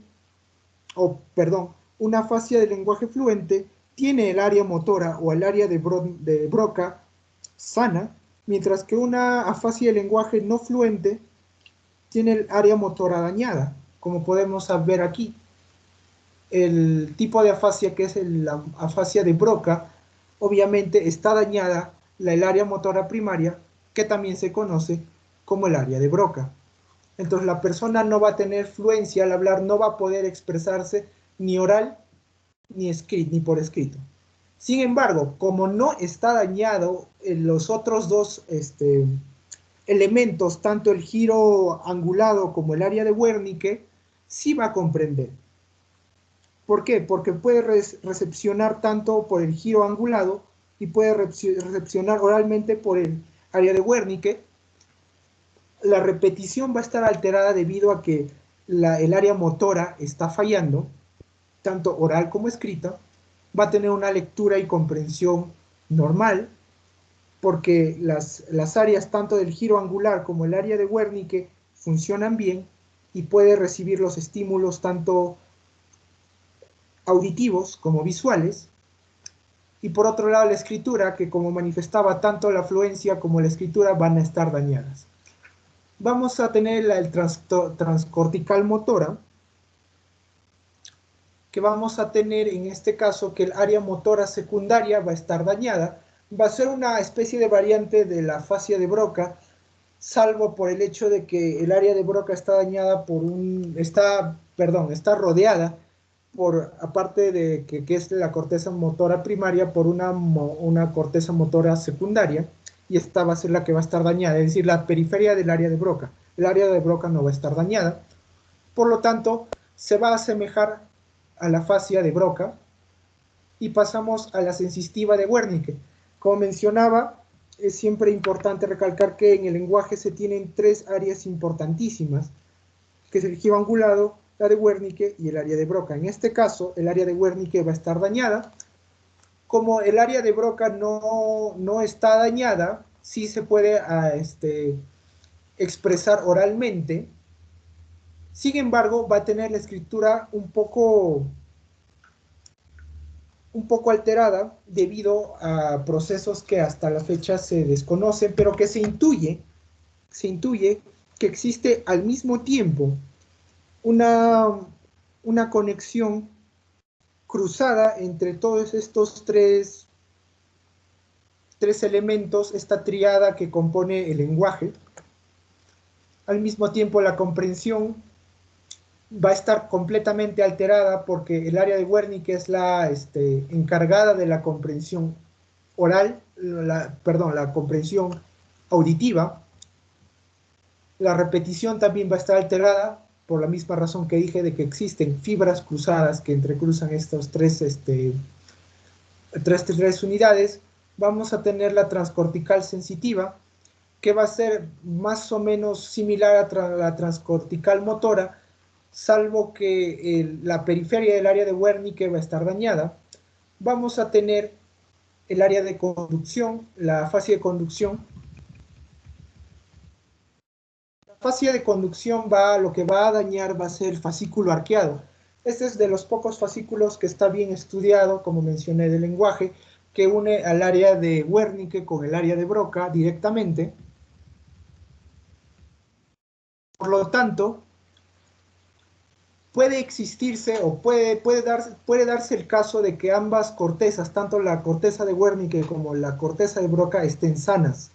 una afasia del lenguaje fluente tiene el área motora o el área de Broca sana, mientras que una afasia del lenguaje no fluente tiene el área motora dañada, como podemos ver aquí. El tipo de afasia, que es la afasia de Broca, obviamente está dañada el área motora primaria, que también se conoce como el área de Broca. Entonces la persona no va a tener fluencia al hablar, no va a poder expresarse ni oral ni por escrito. Sin embargo, como no está dañado en los otros dos elementos, tanto el giro angulado como el área de Wernicke, sí va a comprender. ¿Por qué? Porque puede recepcionar tanto por el giro angulado y puede recepcionar oralmente por el área de Wernicke, la repetición va a estar alterada debido a que el área motora está fallando, tanto oral como escrita. Va a tener una lectura y comprensión normal, porque las áreas tanto del giro angular como el área de Wernicke funcionan bien y puede recibir los estímulos tanto auditivos como visuales. Y por otro lado la escritura, que como manifestaba, tanto la fluencia como la escritura van a estar dañadas. Vamos a tener el transcortical motora, que vamos a tener en este caso que el área motora secundaria va a estar dañada. Va a ser una especie de variante de la fascia de Broca, salvo por el hecho de que el área de Broca está dañada por está rodeada por, aparte de que es la corteza motora primaria, por una corteza motora secundaria, y esta va a ser la que va a estar dañada, es decir, la periferia del área de Broca. El área de Broca no va a estar dañada, por lo tanto, se va a asemejar a la fascia de Broca, y pasamos a la sensitiva de Wernicke. Como mencionaba, es siempre importante recalcar que en el lenguaje se tienen tres áreas importantísimas, que es el giro angulado, la de Wernicke y el área de Broca. En este caso, el área de Wernicke va a estar dañada. Como el área de Broca no está dañada, sí se puede expresar oralmente. Sin embargo, va a tener la escritura un poco alterada debido a procesos que hasta la fecha se desconocen, pero que se intuye que existe al mismo tiempo una conexión cruzada entre todos estos tres elementos, esta tríada que compone el lenguaje. Al mismo tiempo la comprensión va a estar completamente alterada porque el área de Wernicke es la encargada de la comprensión oral, la comprensión auditiva. La repetición también va a estar alterada por la misma razón que dije de que existen fibras cruzadas que entrecruzan estos tres unidades. Vamos a tener la transcortical sensitiva, que va a ser más o menos similar a la transcortical motora, salvo que la periferia del área de Wernicke va a estar dañada. Vamos a tener el área de conducción, la fascia de conducción. La fascia de conducción lo que va a dañar va a ser el fascículo arqueado. Este es de los pocos fascículos que está bien estudiado, como mencioné, del lenguaje, que une al área de Wernicke con el área de Broca directamente. Por lo tanto, puede existirse o puede darse el caso de que ambas cortezas, tanto la corteza de Wernicke como la corteza de Broca, estén sanas,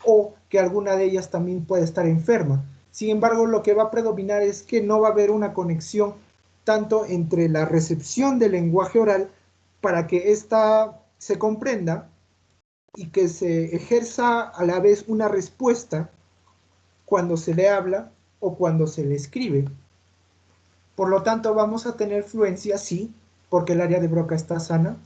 o que alguna de ellas también puede estar enferma. Sin embargo, lo que va a predominar es que no va a haber una conexión tanto entre la recepción del lenguaje oral para que ésta se comprenda y que se ejerza a la vez una respuesta cuando se le habla o cuando se le escribe. Por lo tanto, vamos a tener fluencia, sí, porque el área de Broca está sana.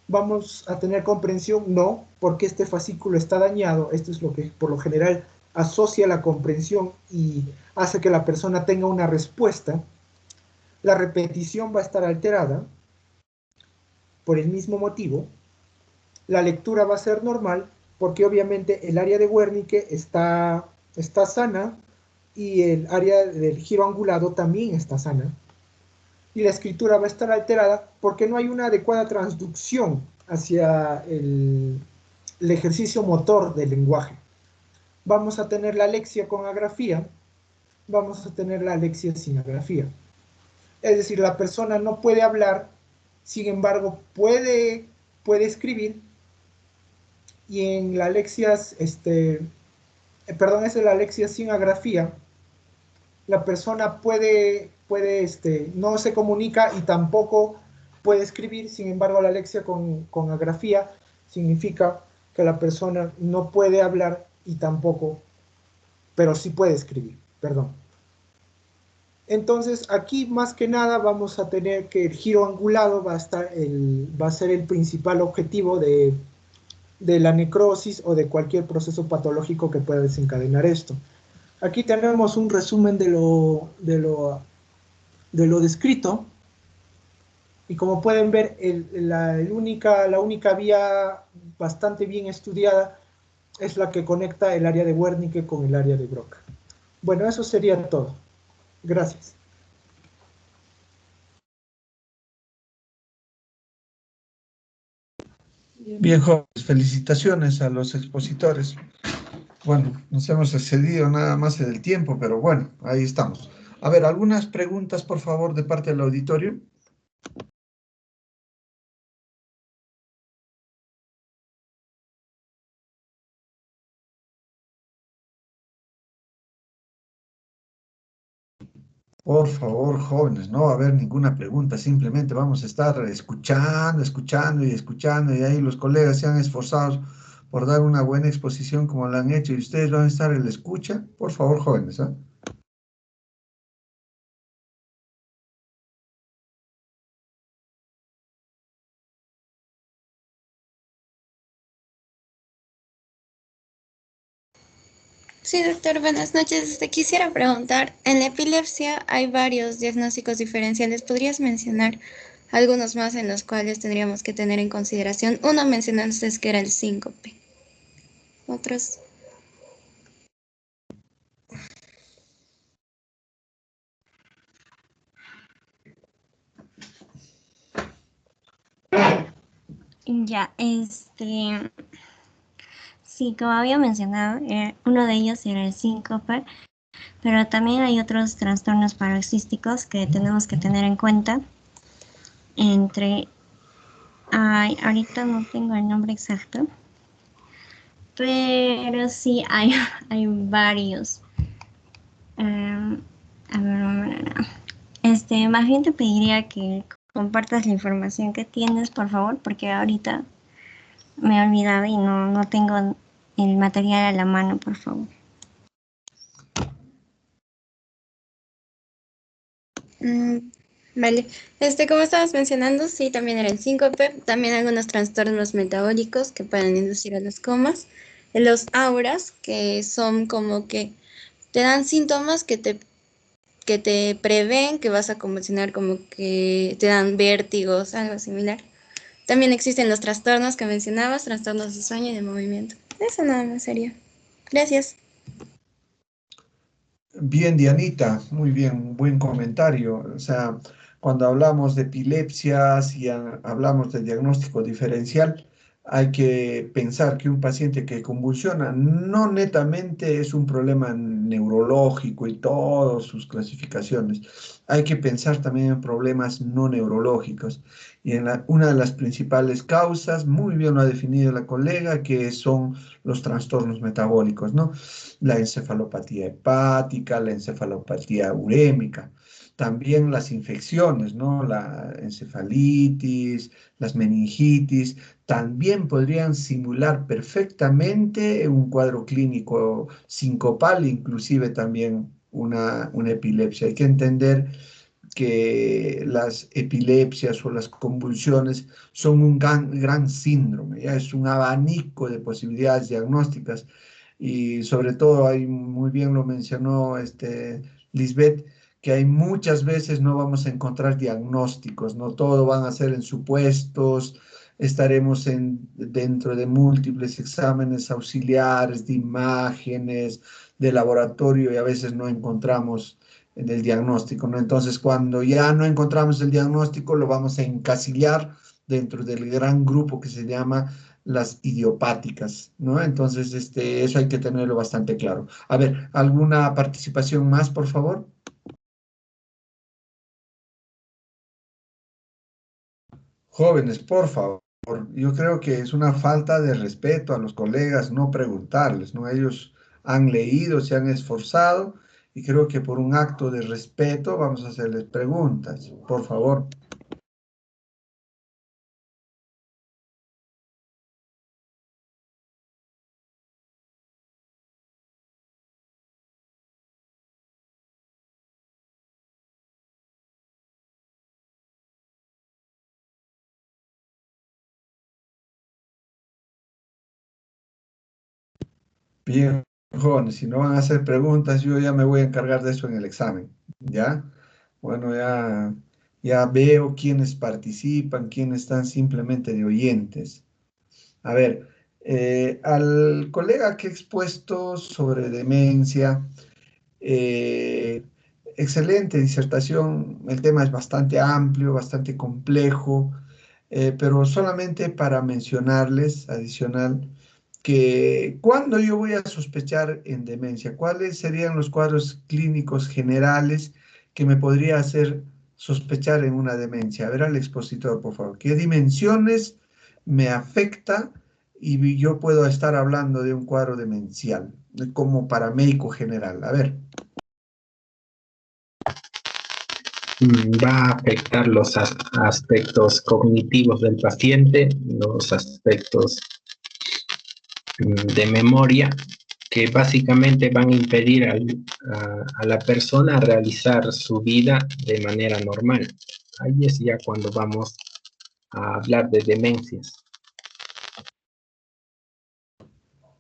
Vamos a tener comprensión, no, porque este fascículo está dañado. Esto es lo que por lo general asocia la comprensión y hace que la persona tenga una respuesta. La repetición va a estar alterada por el mismo motivo. La lectura va a ser normal, porque obviamente el área de Wernicke está sana y el área del giro angulado también está sana. Y la escritura va a estar alterada porque no hay una adecuada transducción hacia el ejercicio motor del lenguaje. Vamos a tener la alexia con agrafía, vamos a tener la alexia sin agrafía. Es decir, la persona no puede hablar, sin embargo puede escribir, y en la alexia, es la alexia sin agrafía, la persona no se comunica y tampoco puede escribir. Sin embargo, la alexia con agrafía significa que la persona no puede hablar y tampoco, pero sí puede escribir, perdón. Entonces, aquí más que nada vamos a tener que el giro angulado va a ser el principal objetivo de de la necrosis o de cualquier proceso patológico que pueda desencadenar esto. Aquí tenemos un resumen de lo descrito, y como pueden ver, la única vía bastante bien estudiada es la que conecta el área de Wernicke con el área de Broca. Bueno, eso sería todo. Gracias. Bien, jóvenes, felicitaciones a los expositores. Bueno, nos hemos excedido nada más en el tiempo, pero bueno, ahí estamos. A ver, algunas preguntas, por favor, de parte del auditorio. Por favor, jóvenes, no va a haber ninguna pregunta, simplemente vamos a estar escuchando, escuchando y escuchando, y ahí los colegas se han esforzado por dar una buena exposición como la han hecho, y ustedes van a estar en la escucha. Por favor, jóvenes, ¿ah? Sí, doctor, buenas noches. Quisiera preguntar, en la epilepsia hay varios diagnósticos diferenciales. ¿Podrías mencionar algunos más en los cuales tendríamos que tener en consideración? Uno mencionaste que era el síncope. Otros. Ya, sí, como había mencionado, uno de ellos era el síncope, pero también hay otros trastornos paroxísticos que tenemos que tener en cuenta. Ahorita no tengo el nombre exacto, pero sí hay varios. A ver, más bien te pediría que compartas la información que tienes, por favor, porque ahorita me he olvidado y no tengo el material a la mano, por favor. Vale. Como estabas mencionando, sí, también era el síncope, también algunos trastornos metabólicos que pueden inducir a los comas, los auras, que son como que te dan síntomas que te prevén que vas a convulsionar, como que te dan vértigos, algo similar. También existen los trastornos que mencionabas, trastornos de sueño y de movimiento. Eso nada más sería. Gracias. Bien, Dianita, muy bien, buen comentario. O sea, cuando hablamos de epilepsias y hablamos de diagnóstico diferencial, hay que pensar que un paciente que convulsiona no netamente es un problema neurológico y todas sus clasificaciones. Hay que pensar también en problemas no neurológicos. Y una de las principales causas, muy bien lo ha definido la colega, que son los trastornos metabólicos, ¿no? La encefalopatía hepática, la encefalopatía urémica, también las infecciones, ¿no? La encefalitis, las meningitis, también podrían simular perfectamente un cuadro clínico sincopal, inclusive también una epilepsia. Hay que entender que las epilepsias o las convulsiones son un gran síndrome, ya es un abanico de posibilidades diagnósticas y sobre todo, ahí muy bien lo mencionó Lisbeth, que hay muchas veces no vamos a encontrar diagnósticos, no todo van a ser en supuestos, estaremos dentro de múltiples exámenes auxiliares, de imágenes, de laboratorio y a veces no encontramos en el diagnóstico, ¿no? Entonces, cuando ya no encontramos el diagnóstico, lo vamos a encasillar dentro del gran grupo que se llama las idiopáticas, ¿no? Entonces, eso hay que tenerlo bastante claro. A ver, ¿alguna participación más, por favor? Jóvenes, por favor. Yo creo que es una falta de respeto a los colegas no preguntarles, ¿no? Ellos han leído, se han esforzado y creo que por un acto de respeto vamos a hacerles preguntas. Por favor. Bien, jóvenes, si no van a hacer preguntas, yo ya me voy a encargar de eso en el examen, ¿ya? Bueno, ya veo quiénes participan, quiénes están simplemente de oyentes. A ver, al colega que ha expuesto sobre demencia, eh, excelente disertación, el tema es bastante amplio, bastante complejo, pero solamente para mencionarles, adicional, que cuando yo voy a sospechar en demencia, ¿cuáles serían los cuadros clínicos generales que me podría hacer sospechar en una demencia? A ver al expositor, por favor, ¿qué dimensiones me afecta y yo puedo estar hablando de un cuadro demencial como paramédico general? A ver. Va a afectar los aspectos cognitivos del paciente, los aspectos de memoria, que básicamente van a impedir a la persona realizar su vida de manera normal. Ahí es ya cuando vamos a hablar de demencias.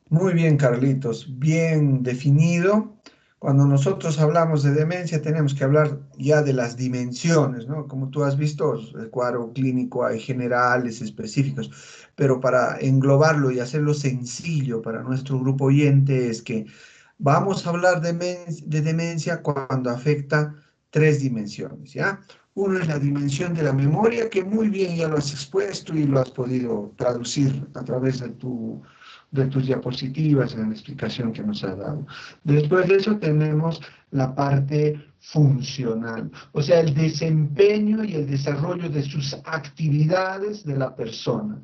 Muy bien, Carlitos, bien definido. Cuando nosotros hablamos de demencia, tenemos que hablar ya de las dimensiones, ¿no? Como tú has visto, el cuadro clínico hay generales, específicos, pero para englobarlo y hacerlo sencillo para nuestro grupo oyente es que vamos a hablar de demencia cuando afecta tres dimensiones, ¿ya? Uno es la dimensión de la memoria, que muy bien ya lo has expuesto y lo has podido traducir a través de tus diapositivas en la explicación que nos has dado. Después de eso tenemos la parte funcional, o sea, el desempeño y el desarrollo de sus actividades de la persona,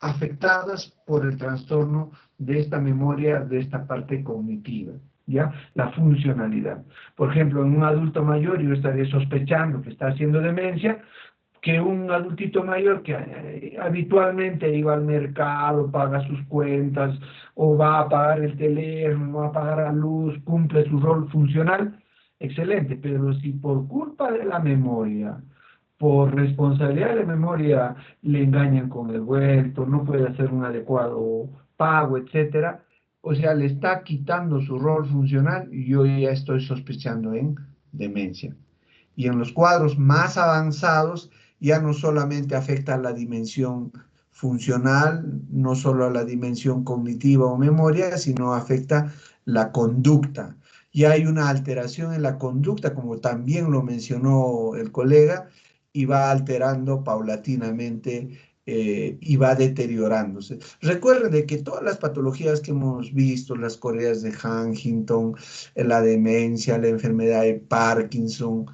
afectadas por el trastorno de esta memoria, de esta parte cognitiva, ¿ya? La funcionalidad. Por ejemplo, en un adulto mayor yo estaría sospechando que está haciendo demencia, que un adultito mayor que habitualmente iba al mercado, paga sus cuentas, o va a pagar el teléfono, va a pagar la luz, cumple su rol funcional, excelente, pero si por culpa de la memoria, por responsabilidad de la memoria, le engañan con el vuelto, no puede hacer un adecuado pago, etcétera, o sea, le está quitando su rol funcional y yo ya estoy sospechando en demencia. Y en los cuadros más avanzados ya no solamente afecta a la dimensión funcional, no solo a la dimensión cognitiva o memoria, sino afecta la conducta. Y hay una alteración en la conducta, como también lo mencionó el colega, y va alterando paulatinamente y va deteriorándose. Recuerden de que todas las patologías que hemos visto, las coreas de Huntington, la demencia, la enfermedad de Parkinson,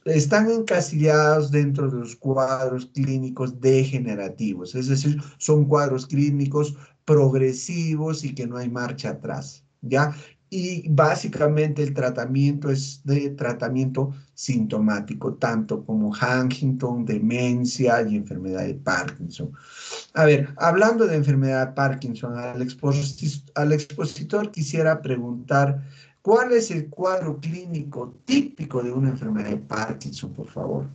están encasillados dentro de los cuadros clínicos degenerativos, es decir, son cuadros clínicos progresivos y que no hay marcha atrás, ¿ya? Y básicamente el tratamiento es de tratamiento sintomático, tanto como Huntington, demencia y enfermedad de Parkinson. A ver, hablando de enfermedad de Parkinson, al expositor quisiera preguntar, ¿cuál es el cuadro clínico típico de una enfermedad de Parkinson, por favor?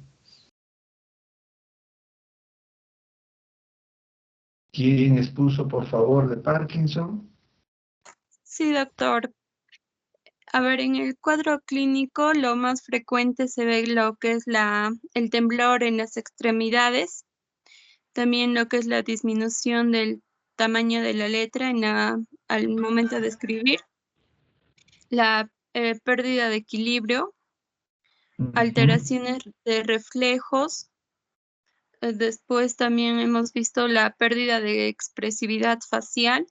¿Quién expuso, por favor, de Parkinson? Sí, doctor. A ver, en el cuadro clínico lo más frecuente se ve lo que es el temblor en las extremidades, también lo que es la disminución del tamaño de la letra al momento de escribir, la pérdida de equilibrio, alteraciones de reflejos. Después también hemos visto la pérdida de expresividad facial.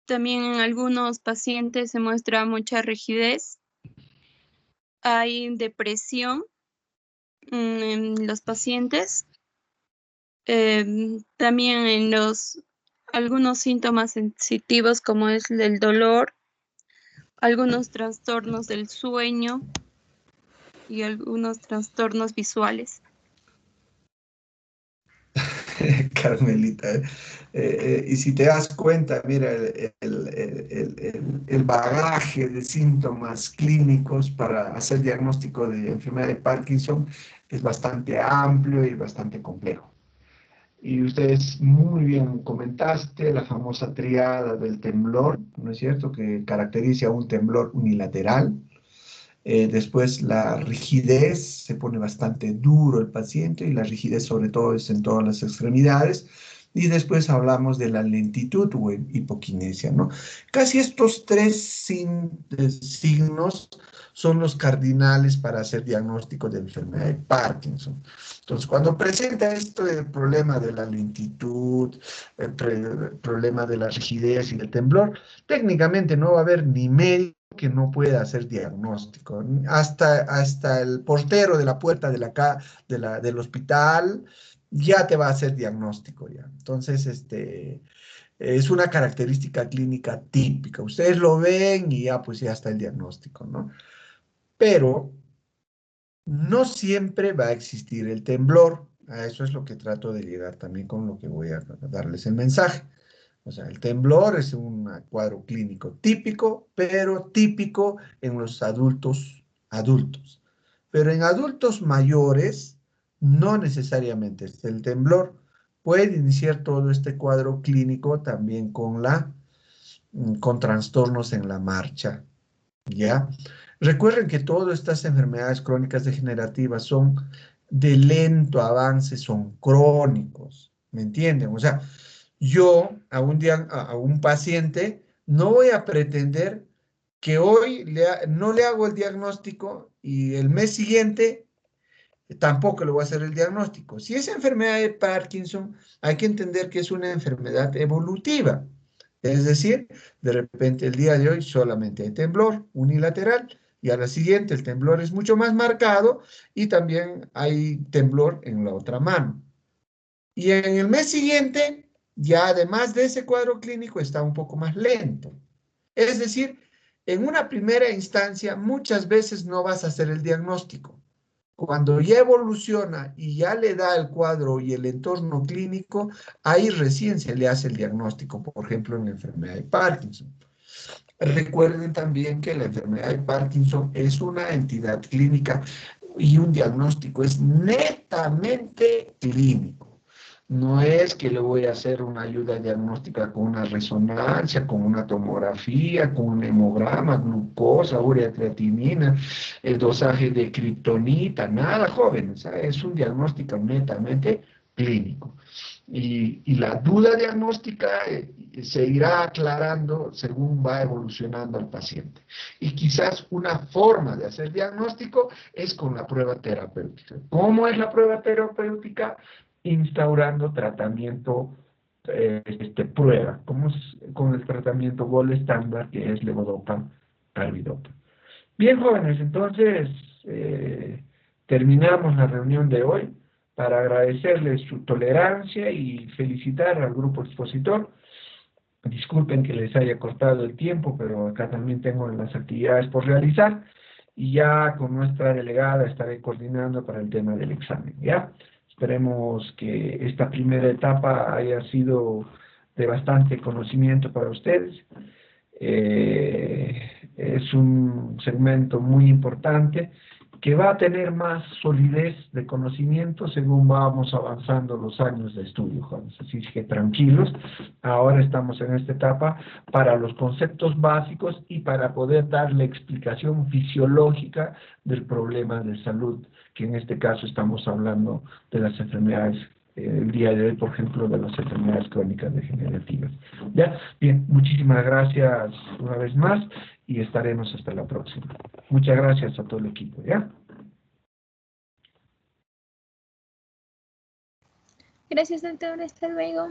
También en algunos pacientes se muestra mucha rigidez. Hay depresión en los pacientes. También en algunos síntomas sensitivos como es el dolor, algunos trastornos del sueño y algunos trastornos visuales. Carmelita, y si te das cuenta, mira, el bagaje de síntomas clínicos para hacer diagnóstico de enfermedad de Parkinson es bastante amplio y bastante complejo. Y ustedes muy bien comentaste la famosa triada del temblor, ¿no es cierto?, que caracteriza un temblor unilateral. Después la rigidez, se pone bastante duro el paciente y la rigidez sobre todo es en todas las extremidades. Y después hablamos de la lentitud o hipoquinesia, ¿no? Casi estos tres signos son los cardinales para hacer diagnóstico de enfermedad de Parkinson. Entonces, cuando presenta esto el problema de la lentitud, el problema de la rigidez y el temblor, técnicamente no va a haber ni médico que no pueda hacer diagnóstico. Hasta el portero de la puerta del hospital ya te va a hacer diagnóstico ya. Entonces, es una característica clínica típica. Ustedes lo ven y ya, pues ya está el diagnóstico, ¿no? Pero no siempre va a existir el temblor. A eso es lo que trato de llegar también con lo que voy a darles el mensaje. O sea, el temblor es un cuadro clínico típico, pero típico en los adultos. Pero en adultos mayores no necesariamente es el temblor. Puede iniciar todo este cuadro clínico también con trastornos en la marcha, ¿ya? Recuerden que todas estas enfermedades crónicas degenerativas son de lento avance, son crónicos, ¿me entienden? O sea, yo a un paciente no voy a pretender que hoy no le hago el diagnóstico y el mes siguiente tampoco le voy a hacer el diagnóstico. Si es enfermedad de Parkinson, hay que entender que es una enfermedad evolutiva. Es decir, de repente el día de hoy solamente hay temblor unilateral y a la siguiente el temblor es mucho más marcado y también hay temblor en la otra mano. Y en el mes siguiente, ya además de ese cuadro clínico, está un poco más lento. Es decir, en una primera instancia, muchas veces no vas a hacer el diagnóstico. Cuando ya evoluciona y ya le da el cuadro y el entorno clínico, ahí recién se le hace el diagnóstico, por ejemplo, en la enfermedad de Parkinson. Recuerden también que la enfermedad de Parkinson es una entidad clínica y un diagnóstico es netamente clínico. No es que le voy a hacer una ayuda diagnóstica con una resonancia, con una tomografía, con un hemograma, glucosa, urea, creatinina, el dosaje de kriptonita, nada, jóvenes. Es un diagnóstico netamente clínico. Y la duda diagnóstica se irá aclarando según va evolucionando el paciente. Y quizás una forma de hacer diagnóstico es con la prueba terapéutica. ¿Cómo es la prueba terapéutica? Instaurando tratamiento, prueba, como con el tratamiento gold estándar que es levodopa, carbidopa. Bien, jóvenes, entonces terminamos la reunión de hoy para agradecerles su tolerancia y felicitar al grupo expositor. Disculpen que les haya cortado el tiempo, pero acá también tengo las actividades por realizar y ya con nuestra delegada estaré coordinando para el tema del examen, ¿ya? Esperemos que esta primera etapa haya sido de bastante conocimiento para ustedes. Es un segmento muy importante que va a tener más solidez de conocimiento según vamos avanzando los años de estudio, jóvenes. Así que tranquilos, ahora estamos en esta etapa para los conceptos básicos y para poder darle explicación fisiológica del problema de salud, que en este caso estamos hablando de las enfermedades, el día de hoy, por ejemplo, de las enfermedades crónicas degenerativas. ¿Ya? Bien, muchísimas gracias una vez más y estaremos hasta la próxima. Muchas gracias a todo el equipo, ¿ya? Gracias, doctor. Hasta luego.